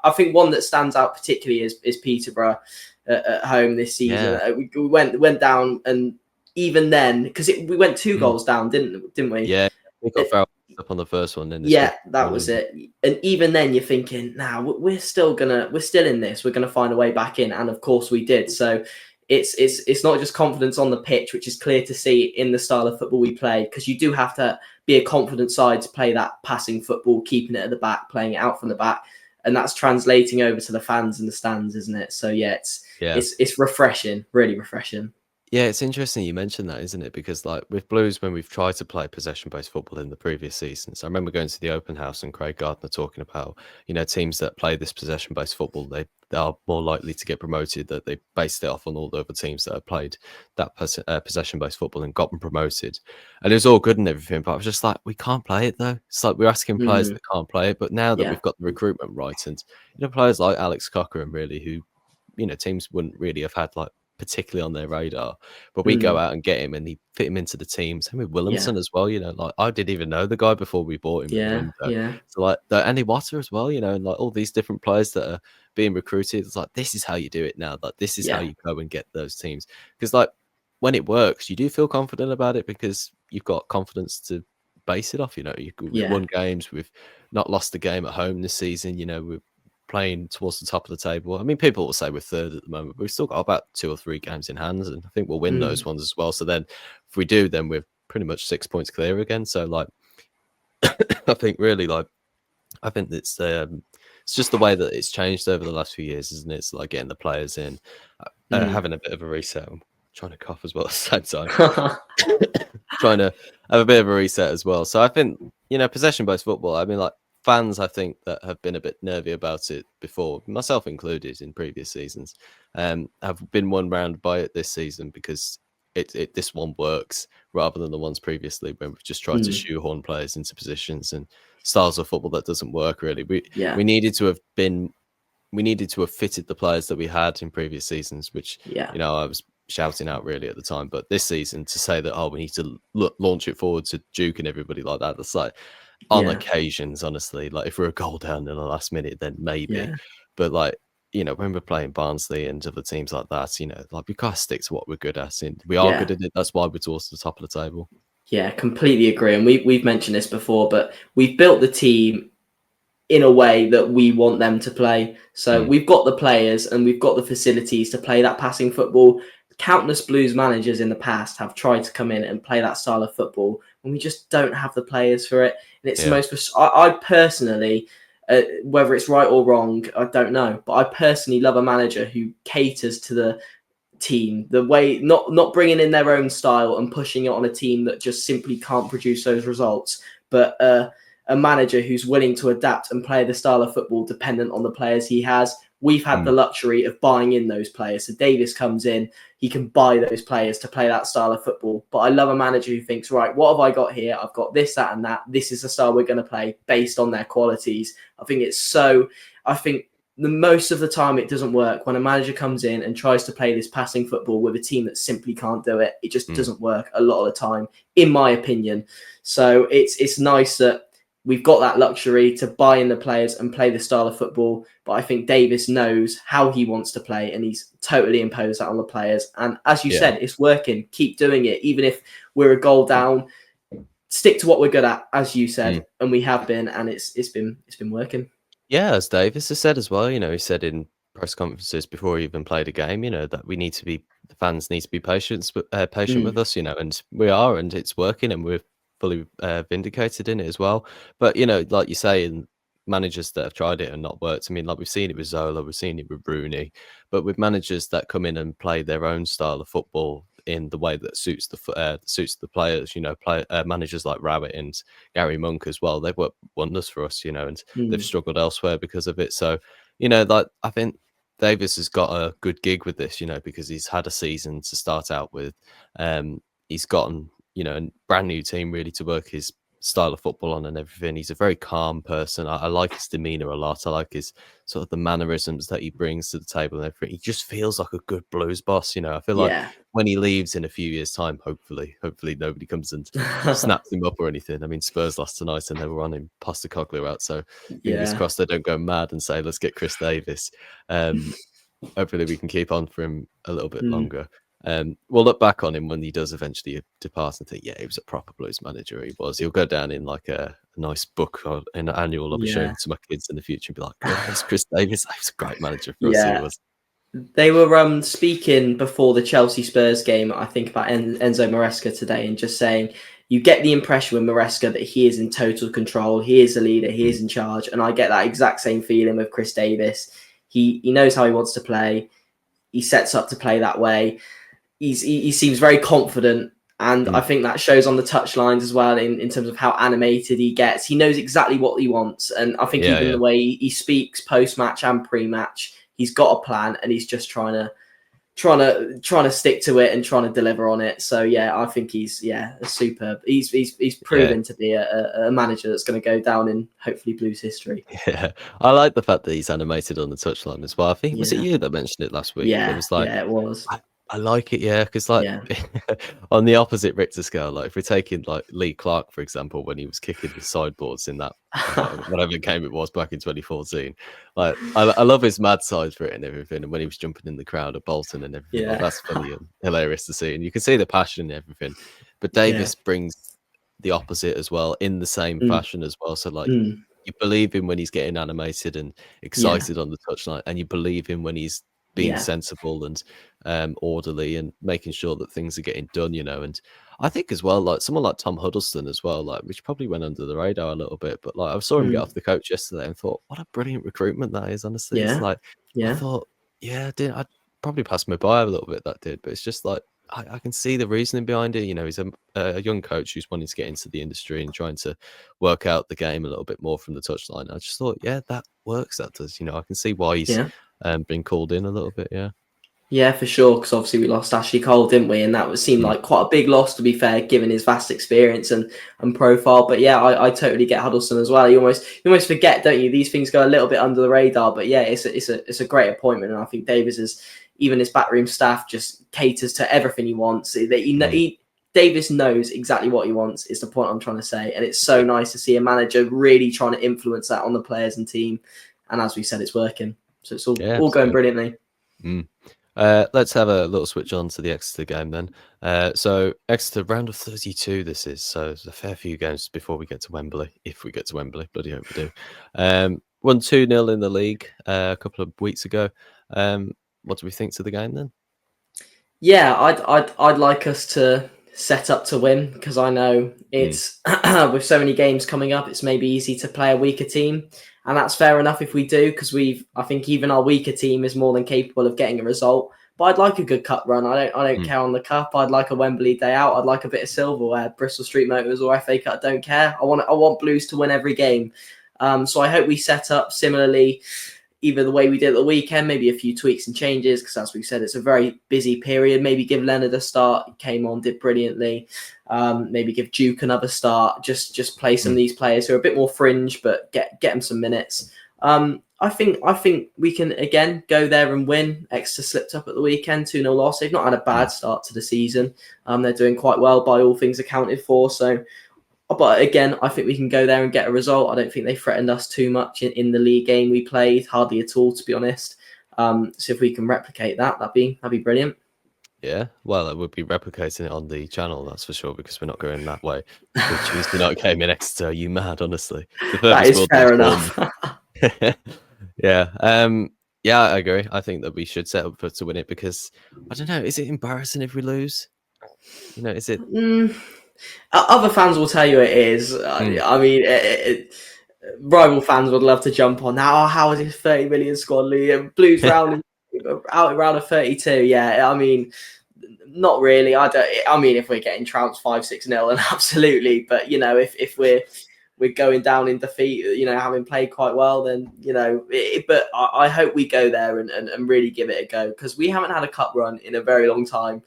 I think one that stands out particularly is Peterborough at home this season. We went down, and even then, because we went 2 goals down, didn't we? Yeah, we got fouled up on the first one. Then that was it. And even then, you're thinking, we're still in this. We're gonna find a way back in, and of course we did. So it's not just confidence on the pitch, which is clear to see in the style of football we play, because you do have to be a confident side to play that passing football, keeping it at the back, playing it out from the back, and that's translating over to the fans in the stands, isn't it? So it's refreshing, really refreshing. Yeah, it's interesting you mentioned that, isn't it? Because like with Blues, when we've tried to play possession-based football in the previous seasons, I remember going to the open house and Craig Gardner talking about, teams that play this possession-based football, they are more likely to get promoted. That they based it off on all the other teams that have played that possession-based football and gotten promoted, and it was all good and everything. But I was just like, we can't play it though. It's like we're asking players Mm, that can't play it, but now that yeah, we've got the recruitment right, and players like Alex Cochrane, really, who teams wouldn't really have had like particularly on their radar. But we go mm, out and get him and he fit him into the team. Same with yeah, Williamson as well, like I didn't even know the guy before we bought him in the yeah, window. yeah, So like the Andy Watter as well, and like all these different players that are being recruited. It's like this is how you do it now. Like this is how yeah, you go and get those teams. Because like when it works, you do feel confident about it because you've got confidence to base it off. We've yeah, won games, we've not lost a game at home this season, we're playing towards the top of the table. I mean, people will say we're third at the moment, but we've still got about 2 or 3 games in hand, and I think we'll win those mm, ones as well. So then, if we do, then we're pretty much 6 points clear again. So like, I think really like, I think it's just the way that it's changed over the last few years, isn't it? It's like getting the players in, mm. having a bit of a reset. I'm trying to cough as well at the same time. Trying to have a bit of a reset as well. So I think, possession-based football, I mean, like fans, I think that have been a bit nervy about it before, myself included in previous seasons, have been won round by it this season because this one works rather than the ones previously when we've just tried to Mm, shoehorn players into positions and styles of football that doesn't work really. yeah, We needed to have been we needed to have fitted the players that we had in previous seasons, which yeah, I was shouting out really at the time. But this season, to say that we need to launch it forward to Duke and everybody like that, that's like on yeah, occasions, honestly. Like if we're a goal down in the last minute, then maybe. yeah, But like when we're playing Barnsley and other teams like that, like we gotta stick to what we're good at. And we are good yeah. at it. That's why we're towards the top of the table. Yeah, completely agree. And we've mentioned this before, but we've built the team in a way that we want them to play. So Mm. we've got the players and we've got the facilities to play that passing football. Countless Blues managers in the past have tried to come in and play that style of football, and we just don't have the players for it. And it's the Yeah. most. I personally, whether it's right or wrong, I don't know, but I personally love a manager who caters to the team, the way not bringing in their own style and pushing it on a team that just simply can't produce those results, but a manager who's willing to adapt and play the style of football dependent on the players he has. We've had the luxury of buying in those players. So Davis comes in, he can buy those players to play that style of football. But I love a manager who thinks, right, what have I got here? I've got this, that, and that. This is the style we're going to play based on their qualities. I think the most of the time it doesn't work when a manager comes in and tries to play this passing football with a team that simply can't do it. It just doesn't work a lot of the time, in my opinion. So it's nice that we've got that luxury to buy in the players and play the style of football. But I think Davis knows how he wants to play and he's totally imposed that on the players. And as you said, it's working. Keep doing it. Even if we're a goal down, stick to what we're good at, as you said, and we have been, and it's been working. Yeah, as Davis has said as well, he said in press conferences before he even played a game, that the fans need to be patient with us, and we are, and it's working, and we're fully vindicated in it as well. But like you say, in managers that have tried it and not worked, I mean, like we've seen it with Zola, we've seen it with Rooney, but with managers that come in and play their own style of football in the way that suits the players, managers like Rowett and Gary Monk as well, they've worked wonders for us, and they've struggled elsewhere because of it. So, like I think Davis has got a good gig with this, because he's had a season to start out with. He's gotten, a brand new team really to work his style of football on and everything. He's a very calm person. I like his demeanor a lot. I like his sort of the mannerisms that he brings to the table and everything. He just feels like a good Blues boss. I feel like Yeah. when he leaves in a few years' time, hopefully nobody comes and snaps him up or anything. I mean, Spurs lost tonight and they were on him Postecoglou out. So fingers Yeah. crossed they don't go mad and say, let's get Chris Davis. Hopefully we can keep on for him a little bit longer. We'll look back on him when he does eventually depart and think, yeah, he was a proper Blues manager. He was. He'll go down in like a nice book or an annual I'll be showing to my kids in the future and be like, oh, it's Chris Davis. He was a great manager for us. He was. They were speaking before the Chelsea Spurs game, I think, about Enzo Maresca today, and just saying you get the impression with Maresca that he is in total control. He is a leader. He is in charge. And I get that exact same feeling with Chris Davis. He knows how he wants to play. He sets up to play that way. he seems very confident. And I think that shows on the touch lines as well in terms of how animated he gets. He knows exactly what he wants. And I think the way he speaks post-match and pre-match, he's got a plan and he's just trying to stick to it and trying to deliver on it. So yeah, I think he's superb. He's proven to be a manager that's going to go down in hopefully Blues history. Yeah, I like the fact that he's animated on the touchline as well. I think was it you that mentioned it last week? Yeah, it was like it was. I like it, yeah, because like on the opposite Richter scale, like if we're taking like Lee Clark for example, when he was kicking the sideboards in that whatever game it was back in 2014, like I love his mad side for it and everything, and when he was jumping in the crowd at Bolton and everything, like, that's funny and hilarious to see, and you can see the passion and everything. But Davis brings the opposite as well in the same fashion as well. So like you believe him when he's getting animated and excited on the touchline, and you believe him when he's being sensible and orderly and making sure that things are getting done, you know. And I think as well, like someone like Tom Huddleston as well, like which probably went under the radar a little bit, but like I saw him get off the coach yesterday and thought, what a brilliant recruitment that is, honestly. It's like I thought, I'd probably passed my by a little bit that did, but it's just like I can see the reasoning behind it. You know, he's a young coach who's wanting to get into the industry and trying to work out the game a little bit more from the touchline. I just thought, that works. That does, you know, I can see why he's been called in a little bit. Yeah, for sure. Because obviously we lost Ashley Cole, didn't we? And that seemed like quite a big loss, to be fair, given his vast experience and profile. But yeah, I totally get Huddleston as well. You almost forget, don't you? These things go a little bit under the radar. But yeah, it's a great appointment, and I think Davis is, even his backroom staff just caters to everything he wants. Davis knows exactly what he wants, is the point I'm trying to say. And it's so nice to see a manager really trying to influence that on the players and team. And as we said, it's working. So it's all going brilliantly. Let's have a little switch on to the Exeter game then. So Exeter, round of 32 this is. So there's a fair few games before we get to Wembley, if we get to Wembley. Bloody hope we do. Won 2-0 in the league a couple of weeks ago. What do we think to the game then? Yeah, I'd like us to set up to win, because I know it's with so many games coming up, it's maybe easy to play a weaker team, and that's fair enough if we do, because I think even our weaker team is more than capable of getting a result. But I'd like a good cup run. I don't care on the cup. I'd like a Wembley day out. I'd like a bit of silverware, Bristol Street Motors or FA Cup. I don't care. I want Blues to win every game. So I hope we set up similarly, either the way we did at the weekend, maybe a few tweaks and changes, because as we said, it's a very busy period. Maybe give Leonard a start. He came on, did brilliantly. Maybe give Duke another start. Just play some of these players who are a bit more fringe, but get them some minutes. I think we can again go there and win. Exeter slipped up at the weekend, 2-0 loss. They've not had a bad start to the season. They're doing quite well by all things accounted for. So, but again, I think we can go there and get a result. I don't think they threatened us too much in the league game we played, hardly at all, to be honest. So if we can replicate that, that'd be brilliant. Yeah, well, it would be replicating it on the channel, that's for sure, because we're not going that way. The Tuesday night game in Exeter, are you mad, honestly? That is fair enough. Yeah, I agree. I think that we should set up to win it, because I don't know, is it embarrassing if we lose? You know, is it? Other fans will tell you it is. I mean, rival fans would love to jump on that. Oh, how is this 30 million squad league? Blues out of 32. Yeah, I mean, not really. I mean, if we're getting trounced 5-6-0, then absolutely. But you know, if we're going down in defeat, you know, having played quite well, then you know. But I hope we go there and really give it a go, because we haven't had a cup run in a very long time.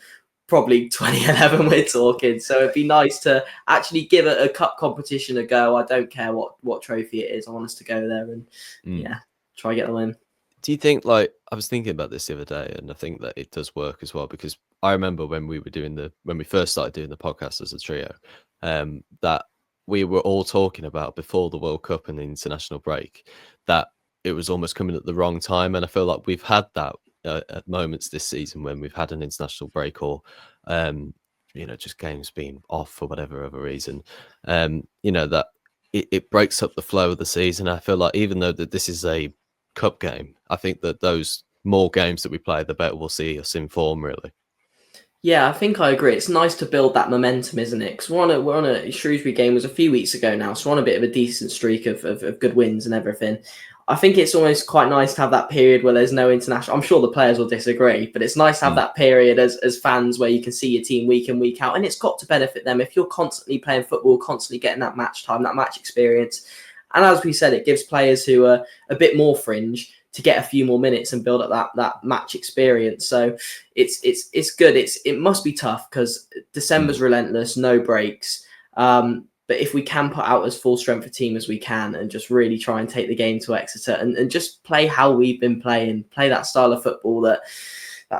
Probably 2011 we're talking, so it'd be nice to actually give a cup competition a go. I don't care what trophy it is. I want us to go there and try get the win. Do you think, like, I was thinking about this the other day, and I think that it does work as well, because I remember when we first started doing the podcast as a trio, that we were all talking about before the World Cup and the international break, that it was almost coming at the wrong time, and I feel like we've had that at moments this season when we've had an international break, or you know, just games being off for whatever other reason, you know, that it breaks up the flow of the season. I feel like even though that this is a cup game, I think that those more games that we play, the better we'll see us in form, really. Yeah, I think I agree. It's nice to build that momentum, isn't it? Because we're on a Shrewsbury game was a few weeks ago now, so we're on a bit of a decent streak of good wins and everything. I think it's almost quite nice to have that period where there's no international. I'm sure the players will disagree, but it's nice to have that period as fans where you can see your team week in, week out. And it's got to benefit them if you're constantly playing football, constantly getting that match time, that match experience. And as we said, it gives players who are a bit more fringe to get a few more minutes and build up that match experience. So it's good. It must be tough because December's relentless, no breaks. But if we can put out as full strength a team as we can and just really try and take the game to Exeter and just play how we've been playing, play that style of football, that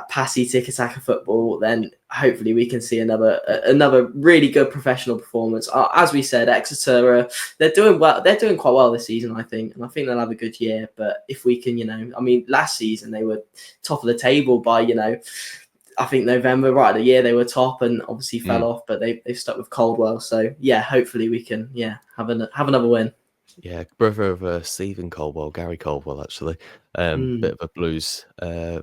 passy tiki-taka football, then hopefully we can see another really good professional performance. As we said, Exeter, they're doing well. They're doing quite well this season, I think, and I think they'll have a good year. But if we can, last season they were top of the table by, I think November, right at the year, they were top and obviously fell off, but they've stuck with Caldwell. So, yeah, hopefully we can, have another win. Yeah, brother of Stephen Caldwell, Gary Caldwell, actually. Bit of a Blues, I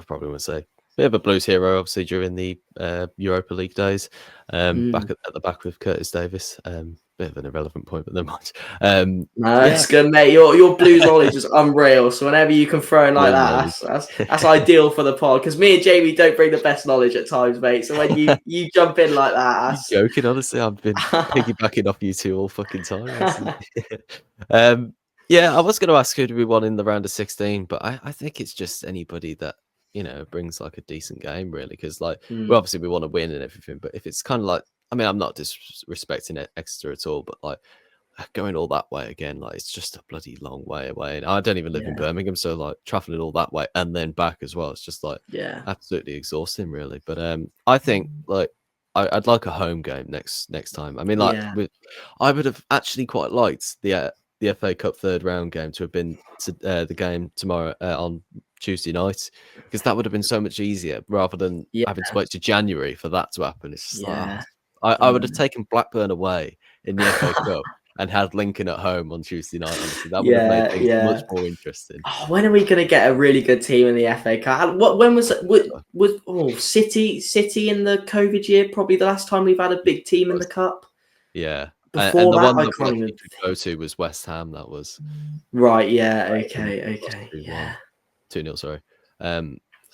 probably would say, bit of a Blues hero, obviously, during the Europa League days. Back at the back with Curtis Davis. Bit of an irrelevant point, but never mind. No, it's good, mate. Your Blues knowledge is unreal. So whenever you can throw in like that's ideal for the pod. Because me and Jamie don't bring the best knowledge at times, mate. So when you jump in like that, you're joking. Honestly, I've been piggybacking off you two all fucking time. Yeah, I was going to ask who do we want in the round of 16, but I think it's just anybody that brings like a decent game, really. Because well, obviously we want to win and everything, but if it's kind of like, I'm not disrespecting Exeter at all, but like going all that way again, like it's just a bloody long way away. And I don't even live in Birmingham, so like traveling all that way and then back as well, it's just like absolutely exhausting, really. But I think like I'd like a home game next time. I would have actually quite liked the FA Cup third round game to have been the game tomorrow on Tuesday night, because that would have been so much easier rather than having to wait to January for that to happen. It's just I would have taken Blackburn away in the FA Cup and had Lincoln at home on Tuesday night. Honestly, that would have made things much more interesting. Oh, when are we going to get a really good team in the FA Cup? When was City in the COVID year? Probably the last time we've had a big team in the cup. Yeah. Before and the that, one I that can't even we could go to was West Ham. That was right. Yeah. Okay. Yeah. 2-0. Sorry.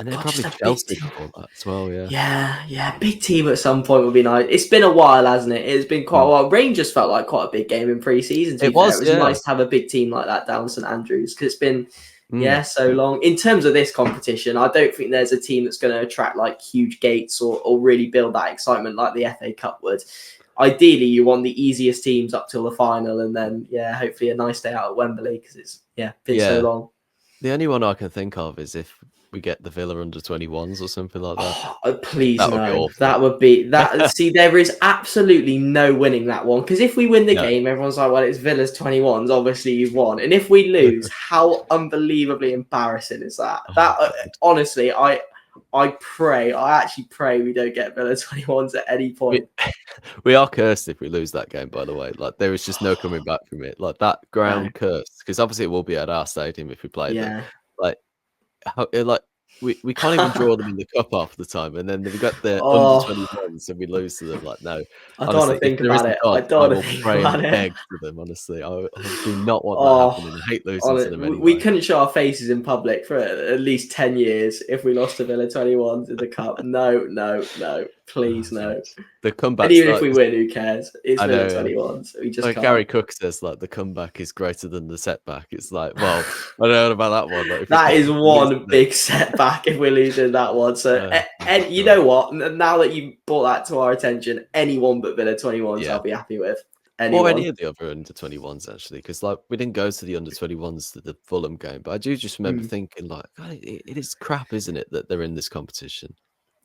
And then God, probably just a big Chelsea team. before that as well. Yeah. Yeah. Big team at some point would be nice. It's been a while, hasn't it? It's been quite a while. Rangers felt like quite a big game in pre-season. It was nice to have a big team like that down St Andrews, because it's been so long. In terms of this competition, I don't think there's a team that's going to attract like huge gates or really build that excitement like the FA Cup would. Ideally, you want the easiest teams up till the final, and then hopefully a nice day out at Wembley, because it's been so long. The only one I can think of is if we get the Villa under 21s or something like that. Oh, please that no. Would be awful. That would be that. See, there is absolutely no winning that one, because if we win the game, everyone's like, "Well, it's Villa's 21s. Obviously, you've won." And if we lose, how unbelievably embarrassing is that? Honestly, I actually pray we don't get Villa 21s at any point. We are cursed if we lose that game, by the way. Like, there is just no coming back from it. Like, that ground cursed, because obviously it will be at our stadium if we play them. We can't even draw them in the cup half the time, and then we got the under 21s and we lose to them. Like, no, I don't want to think about it. I don't want to think about it. Beg for them, honestly. I do not want that happening. I hate losing to them anyway. We couldn't show our faces in public for at least 10 years if we lost to Villa 21s in the cup. No. Please, no. The comeback. And even if we win, who cares? It's Villa 21s. We just like can't. Gary Cook says, like, the comeback is greater than the setback. It's like, well, I don't know about that one. Like, that is one big setback if we're losing that one. So, and you know what? Now that you brought that to our attention, anyone but Villa 21s I'll be happy with. Anyone. Or any of the other under 21s, actually, because like we didn't go to the under 21s to the Fulham game, but I do just remember thinking, like, God, it is crap, isn't it, that they're in this competition?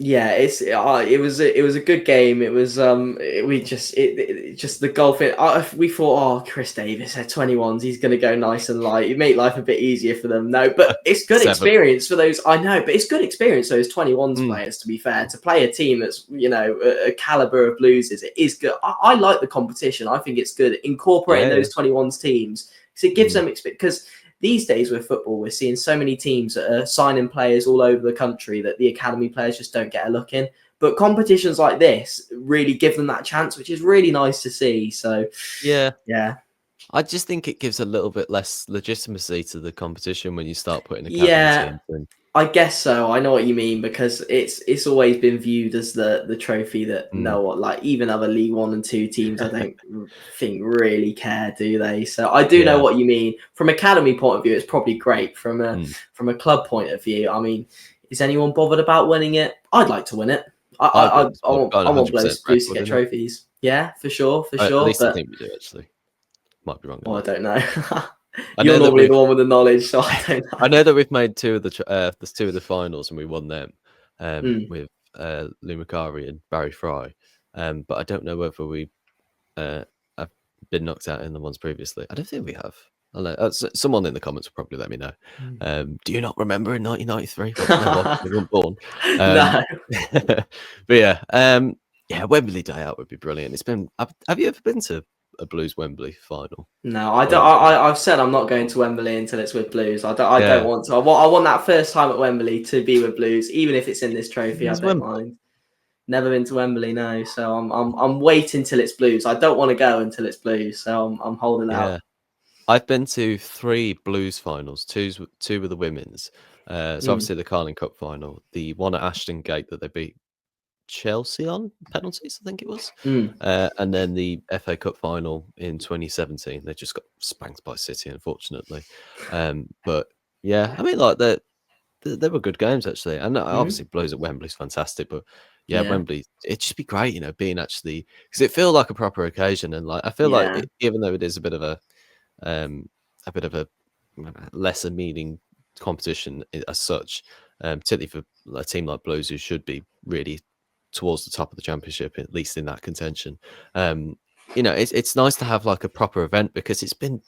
Yeah, it was a good game. It was just the golfing. We thought, Chris Davis at 21s, he's going to go nice and light. You make life a bit easier for them. No, but it's good experience for those. I know, but it's good experience for those 21s players. To be fair, to play a team that's a caliber of Blues it is good. I like the competition. I think it's good incorporating those 21s teams, because it gives them because. These days with football, we're seeing so many teams that are signing players all over the country that the academy players just don't get a look in. But competitions like this really give them that chance, which is really nice to see. So, yeah. I just think it gives a little bit less legitimacy to the competition when you start putting academy Yeah, teams in. I guess so. I know what you mean, because it's always been viewed as the trophy that like even other League 1 and 2 teams, I don't think really care, do they? So I do know Yeah. what you mean. From academy point of view, it's probably great. From a Mm. from a club point of view, I mean, is anyone bothered about winning it? I'd like to win it. I I would. I I've got I a want 100% Blues to record get in it. trophies. Yeah, for sure, At least I But think we do, actually. Might be wrong on I that. don't know. I You're know that normally we've the one with the knowledge, so I don't know. I know that we've made there's 2 of the finals and we won them Mm. with Lou Macari and Barry Fry. But I don't know whether we have been knocked out in the ones previously. I don't think we have. I know, someone in the comments will probably let me know. Do you not remember in 1993? Well, no, obviously we weren't born. No. But yeah, Wembley Day Out would be brilliant. It's been. Have you ever been to a Blues Wembley final? No, I don't. Wembley final? I've said I'm not going to Wembley until it's with Blues. I don't Yeah, want to. I want that first time at Wembley to be with Blues, even if it's in this trophy. I it's don't Wembley. mind. Never been to Wembley, no. So I'm waiting till it's Blues. I don't want to go until it's Blues. So I'm holding out. Yeah, I've been to 3 Blues finals. Two with the women's. So Mm, obviously the Carling Cup final, the one at Ashton Gate that they beat Chelsea on penalties, I think it was. mm, And then the FA Cup final in 2017. They just got spanked by City, unfortunately. But yeah, I mean, like they were good games actually, and mm. obviously Blues at Wembley's fantastic. But yeah, Yeah, Wembley, it'd just be great, being actually because it feels like a proper occasion, and like I feel like yeah. even though it is um, a bit of a lesser meaning competition as such, particularly for a team like Blues who should be really towards the top of the championship, at least in that contention. It's nice to have like a proper event because it's been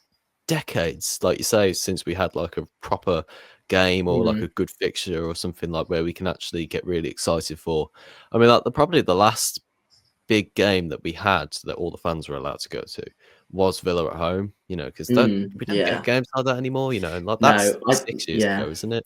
decades, like you say, since we had like a proper game or like Mm, a good fixture or something like where we can actually get really excited for. I mean, like probably the last big game that we had that all the fans were allowed to go to was Villa at home, because we don't get yeah. games like that anymore, and like that's No, 6 years yeah. ago, isn't it?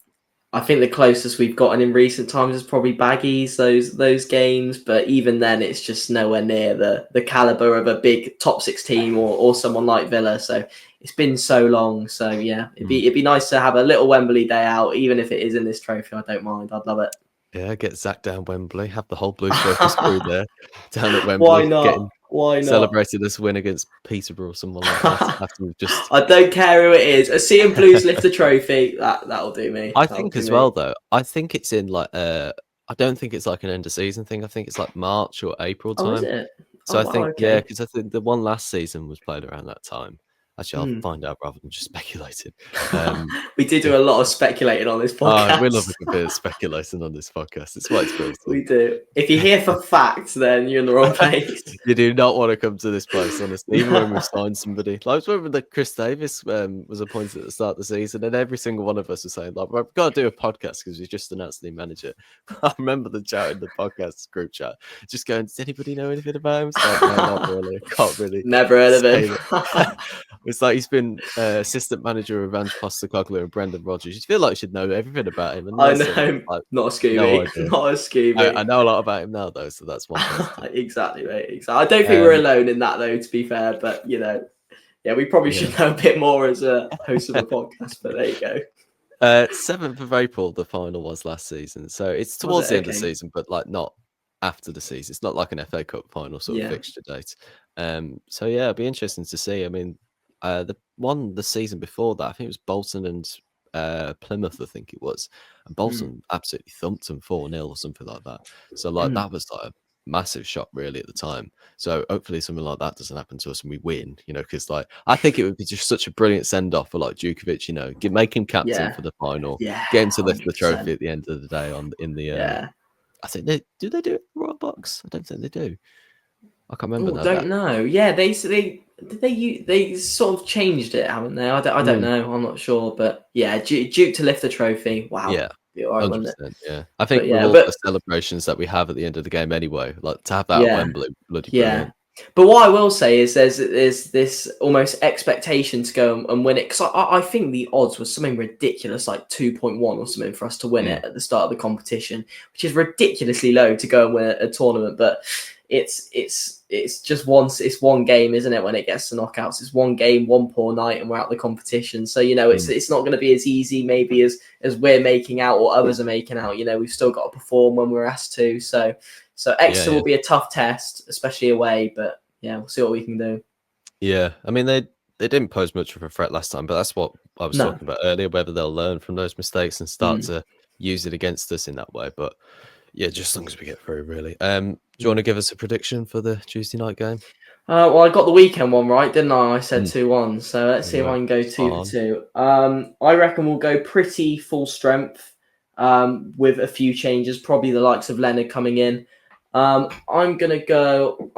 I think the closest we've gotten in recent times is probably Baggies, those games. But even then, it's just nowhere near the caliber of a big top 6 team or someone like Villa. So it's been so long. So yeah, it'd be nice to have a little Wembley Day Out, even if it is in this trophy. I don't mind. I'd love it. Yeah, get Zach down Wembley, have the whole Blues Focus crew there down at Why Wembley, not? getting Why not? celebrated this win against Peterborough or someone like that. After we've just, I don't care who it is. Seeing Blues lift the trophy, that'll do me. I That'll think do as me. well though. I think it's in like I don't think it's like an end of season thing. I think it's like March or April Oh, is time. it? So Oh I wow. think yeah, Okay. because I think the one last season was played around that time. Actually, I'll Hmm. find out rather than just speculating. Um, We did do a lot of speculating on this we love podcast. a good bit of speculating on this podcast. It's what it's built on. We do. If you're here for facts, then you're in the wrong place. You do not want to come to this place, honestly. Even when we've No. signed somebody, like I was remember that Chris Davis was appointed at the start of the season, and every single one of us was saying, "Like, we've got to do a podcast because we just announced the new manager." I remember the chat in the podcast group chat, just going, "Does anybody know anything about him?" It's like, no, not really. I can't really Never heard of say him. that. It's like he's been assistant manager of Ange Postecoglou and Brendan Rodgers. You feel like you should know everything about him, and I that's it. know. Like, Not a no Scooby. idea. Not a I Scooby. know a lot about him now, though, so that's one positive. Exactly, mate. Exactly. I don't think we're Um, alone in that, though, to be fair. But, yeah, we probably yeah. should know a bit more as a host of a podcast. But there you go. 7th of April, the final was last season. So it's Was towards it? the end of the Okay. season, but like not after the season. It's not like an FA Cup final sort of Yeah. fixture date. So yeah, it'd be interesting to see. I mean, the season before that, I think it was Bolton and Plymouth, I think it was. And Bolton absolutely thumped them 4-0 or something like that. So like Mm. that was like a massive shock really at the time. So hopefully something like that doesn't happen to us and we win, because like I think it would be just such a brilliant send off for like Djukovic, make him captain Yeah. for the final, Yeah. get him to lift the 100%. trophy at the end of the day in the Yeah. I think they do in the Royal Box? I don't think they do. I can't remember Oh, now don't that. know. Yeah, they sort of changed it, haven't they? I don't Mm, know. I'm not sure, but yeah, Duke to lift the trophy. Wow, yeah. be all right, wouldn't it? 100%, yeah. I But think with yeah, all the but celebrations that we have at the end of the game anyway, like to have that at yeah, Wembley, bloody yeah. brilliant. But what I will say is there's this almost expectation to go and win it, because I think the odds was something ridiculous, like 2.1 or something, for us to win Mm, it at the start of the competition, which is ridiculously low to go and win a tournament. But it's it's just it's one game, isn't it? When it gets to knockouts, it's one game, one poor night, and we're out of the competition. So it's not going to be as easy maybe as we're making out or others are making out. We've still got to perform when we're asked to. So Exeter will be a tough test, especially away. But yeah, we'll see what we can do. Yeah, I mean they didn't pose much of a threat last time, but that's what I was talking about earlier. Whether they'll learn from those mistakes and start to use it against us in that way. But yeah, just as long as we get through, really. Do you want to give us a prediction for the Tuesday night game? Well, I got the weekend one right, didn't I? I said 2-1. So let's see if I can go 2-2. I reckon we'll go pretty full strength with a few changes. Probably the likes of Leonard coming in. I'm gonna go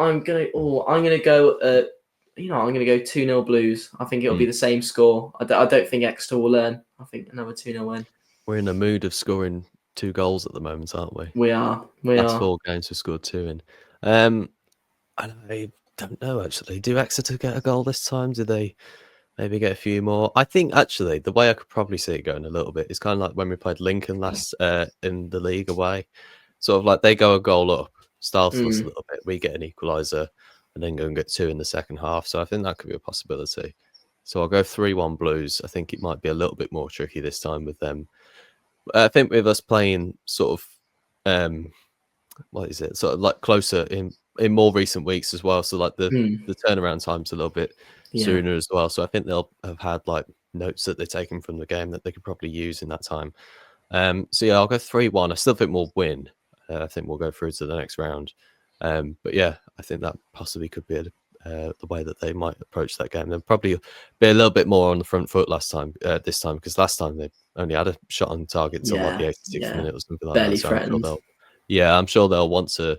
2-0 Blues. I think it'll be the same score. I don't think Exeter will learn. I think another 2-0 win. We're in a mood of scoring 2 goals at the moment, aren't we? We are. Last 4 games we've scored 2 in. And I don't know, actually. Do Exeter get a goal this time? Do they maybe get a few more? I think, actually, the way I could probably see it going a little bit is kind of like when we played Lincoln last in the league away. Sort of like they go a goal up, startle us a little bit. We get an equaliser and then go and get 2 in the second half. So I think that could be a possibility. So I'll go 3-1 Blues. I think it might be a little bit more tricky this time with them. I think with us playing sort of, what is it? Sort of like closer in more recent weeks as well. So like the turnaround time's a little bit sooner as well. So I think they'll have had like notes that they're taking from the game that they could probably use in that time. So yeah, I'll go 3-1. I still think we'll win. I think we'll go through to the next round. But yeah, I think that possibly could be the way that they might approach that game. They'll probably be a little bit more on the front foot this time, because last time they only had a shot on target till like the 86th minute or something like barely that. So threatened. I'm sure they'll want to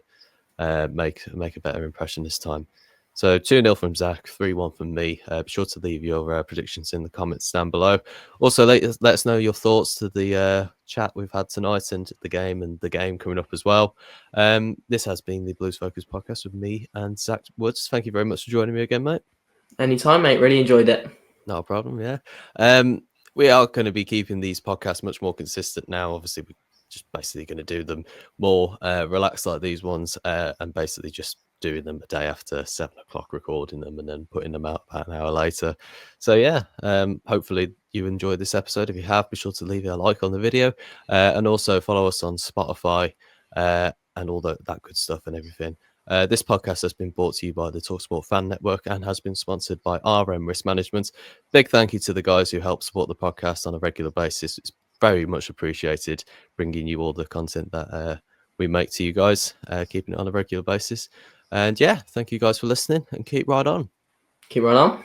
make a better impression this time. So 2-0 from Zach, 3-1 from me. Be sure to leave your predictions in the comments down below. Also, let us know your thoughts to the chat we've had tonight and the game coming up as well. This has been the Blues Focus podcast with me and Zach Woods. Thank you very much for joining me again, mate. Anytime, mate. Really enjoyed it. Not a problem, yeah. We are going to be keeping these podcasts much more consistent now. Obviously, we're just basically going to do them more relaxed like these ones and basically just doing them a day after 7 o'clock, recording them and then putting them out about an hour later. So yeah, hopefully you enjoyed this episode. If you have, be sure to leave a like on the video and also follow us on Spotify and all that good stuff and everything. This podcast has been brought to you by the TalkSport Fan Network and has been sponsored by RM Risk Management. Big thank you to the guys who help support the podcast on a regular basis. It's very much appreciated, bringing you all the content that we make to you guys, keeping it on a regular basis. And yeah, thank you guys for listening and keep right on. Keep right on.